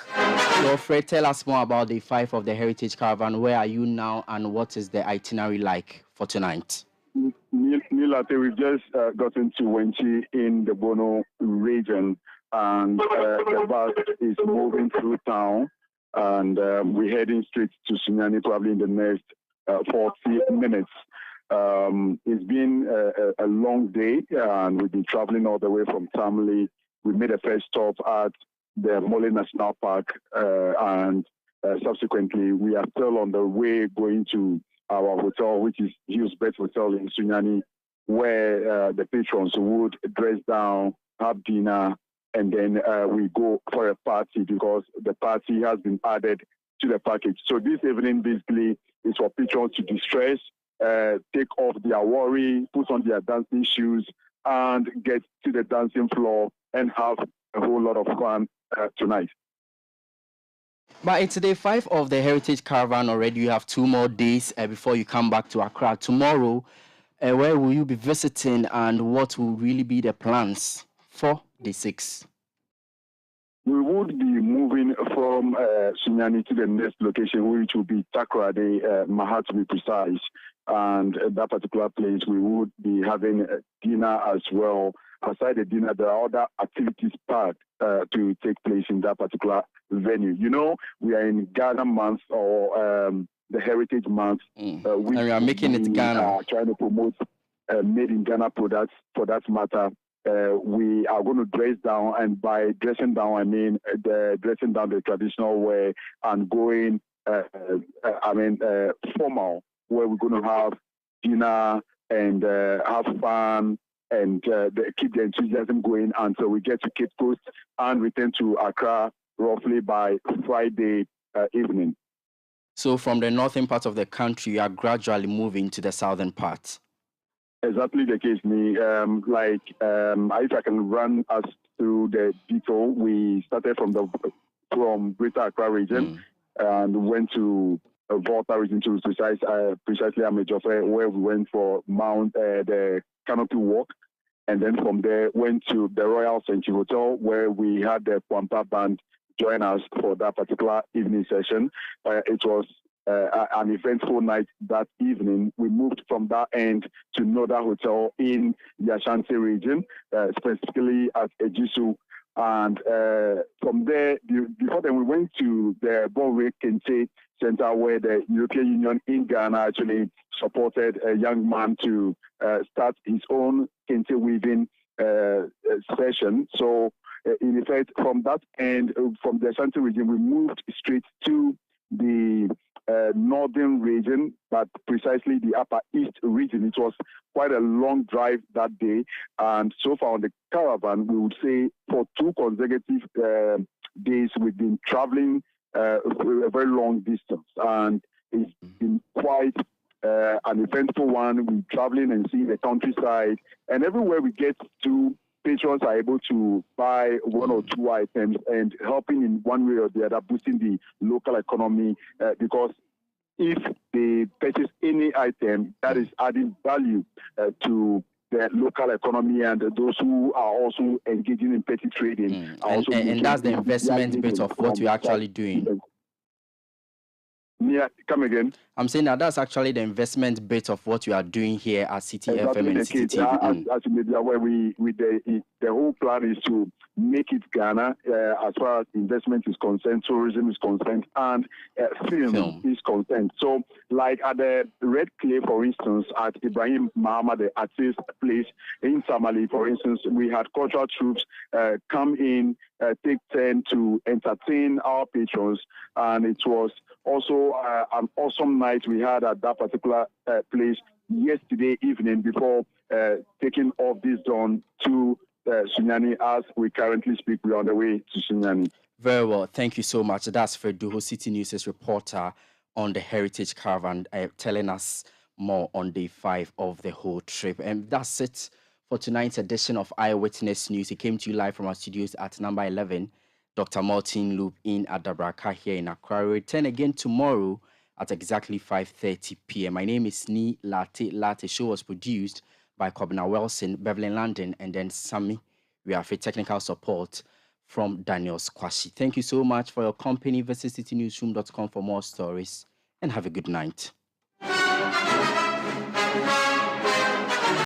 So Fred, tell us more about day 5 of the Heritage Caravan. Where are you now and what is the itinerary like for tonight? Larte, we've just gotten to Wenchi in the Bono region, and the bus is moving through town, and we're heading straight to Sunyani probably in the next 40 minutes. It's been a long day, and we've been traveling all the way from Tamale. We made a first stop at the Mole National Park, and subsequently we are still on the way going to our hotel, which is Hughes Bed Hotel in Sunyani, where the patrons would dress down, have dinner, and then we go for a party because the party has been added to the package. So this evening basically is for patrons to distress, take off their worry, put on their dancing shoes, and get to the dancing floor and have a whole lot of fun tonight. But it's day 5 of the Heritage Caravan already. You have 2 more days before you come back to Accra. Tomorrow, where will you be visiting and what will really be the plans for day 6? We would be moving from Sunyani to the next location, which will be Takoradi, Mahat to be precise. And at that particular place, we would be having dinner as well. Aside the dinner, there are other activities packed to take place in that particular venue. You know, we are in Ghana month or the Heritage Month. And we are making it Ghana. Trying to promote made in Ghana products for that matter. We are going to dress down, and by dressing down, I mean dressing down the traditional way and going, formal, where we're going to have dinner and have fun and keep the enthusiasm going until we get to Cape Coast and return to Accra roughly by Friday evening. So from the northern part of the country, you are gradually moving to the southern part. Exactly the case, me. If I can run us through the detail, we started from Greater Accra region and went to Volta region to precisely Amejofre, where we went for the Canopy Walk, and then from there went to the Royal Century Hotel, where we had the Kwampa Band join us for that particular evening session. It was an eventful night that evening. We moved from that end to another hotel in the Ashanti region, specifically at Ejisu. And from there, before then, we went to the Bonwe Kente Center, where the European Union in Ghana actually supported a young man to start his own Kente weaving session. So, in effect, from that end, from the Ashanti region, we moved straight to the northern region, but precisely the Upper East region. It was quite a long drive that day, and so far on the caravan, we would say for 2 consecutive days we've been traveling a very long distance, and it's been quite an eventful one. We're traveling and seeing the countryside, and everywhere we get to, patrons are able to buy 1 or 2 items and helping in one way or the other, boosting the local economy, because if they purchase any item that is adding value to the local economy, and those who are also engaging in petty trading. And that's the investment bit of what you're actually doing. Yeah, come again. I'm saying that that's actually the investment bit of what you are doing here at Citi FM and Citi TV. As you may be aware, the whole plan is to make it Ghana as far as investment is concerned, tourism is concerned, and film is concerned. So, like at the Red Clay, for instance, at Ibrahim Mahama, the artist place in Tamale, for instance, we had cultural troops come in, take turn to entertain our patrons, and it was also an awesome night we had at that particular place yesterday evening before taking off this dawn to Sunyani. As we currently speak, we are on the way to Sunyani. Very well. Thank you so much. That's Freduho, City News' reporter on the Heritage Caravan, telling us more on day 5 of the whole trip. And that's it for tonight's edition of Eyewitness News. It came to you live from our studios at number 11. Dr. Martin Loop in at Dabraka here in Accra. Return again tomorrow at exactly 5:30 p.m. My name is Ni Larte. Larte show was produced by Kobna Wilson, Beverly London, and then Sammy. We have a technical support from Daniel Squashi. Thank you so much for your company. Visit citynewsroom.com for more stories, and have a good night.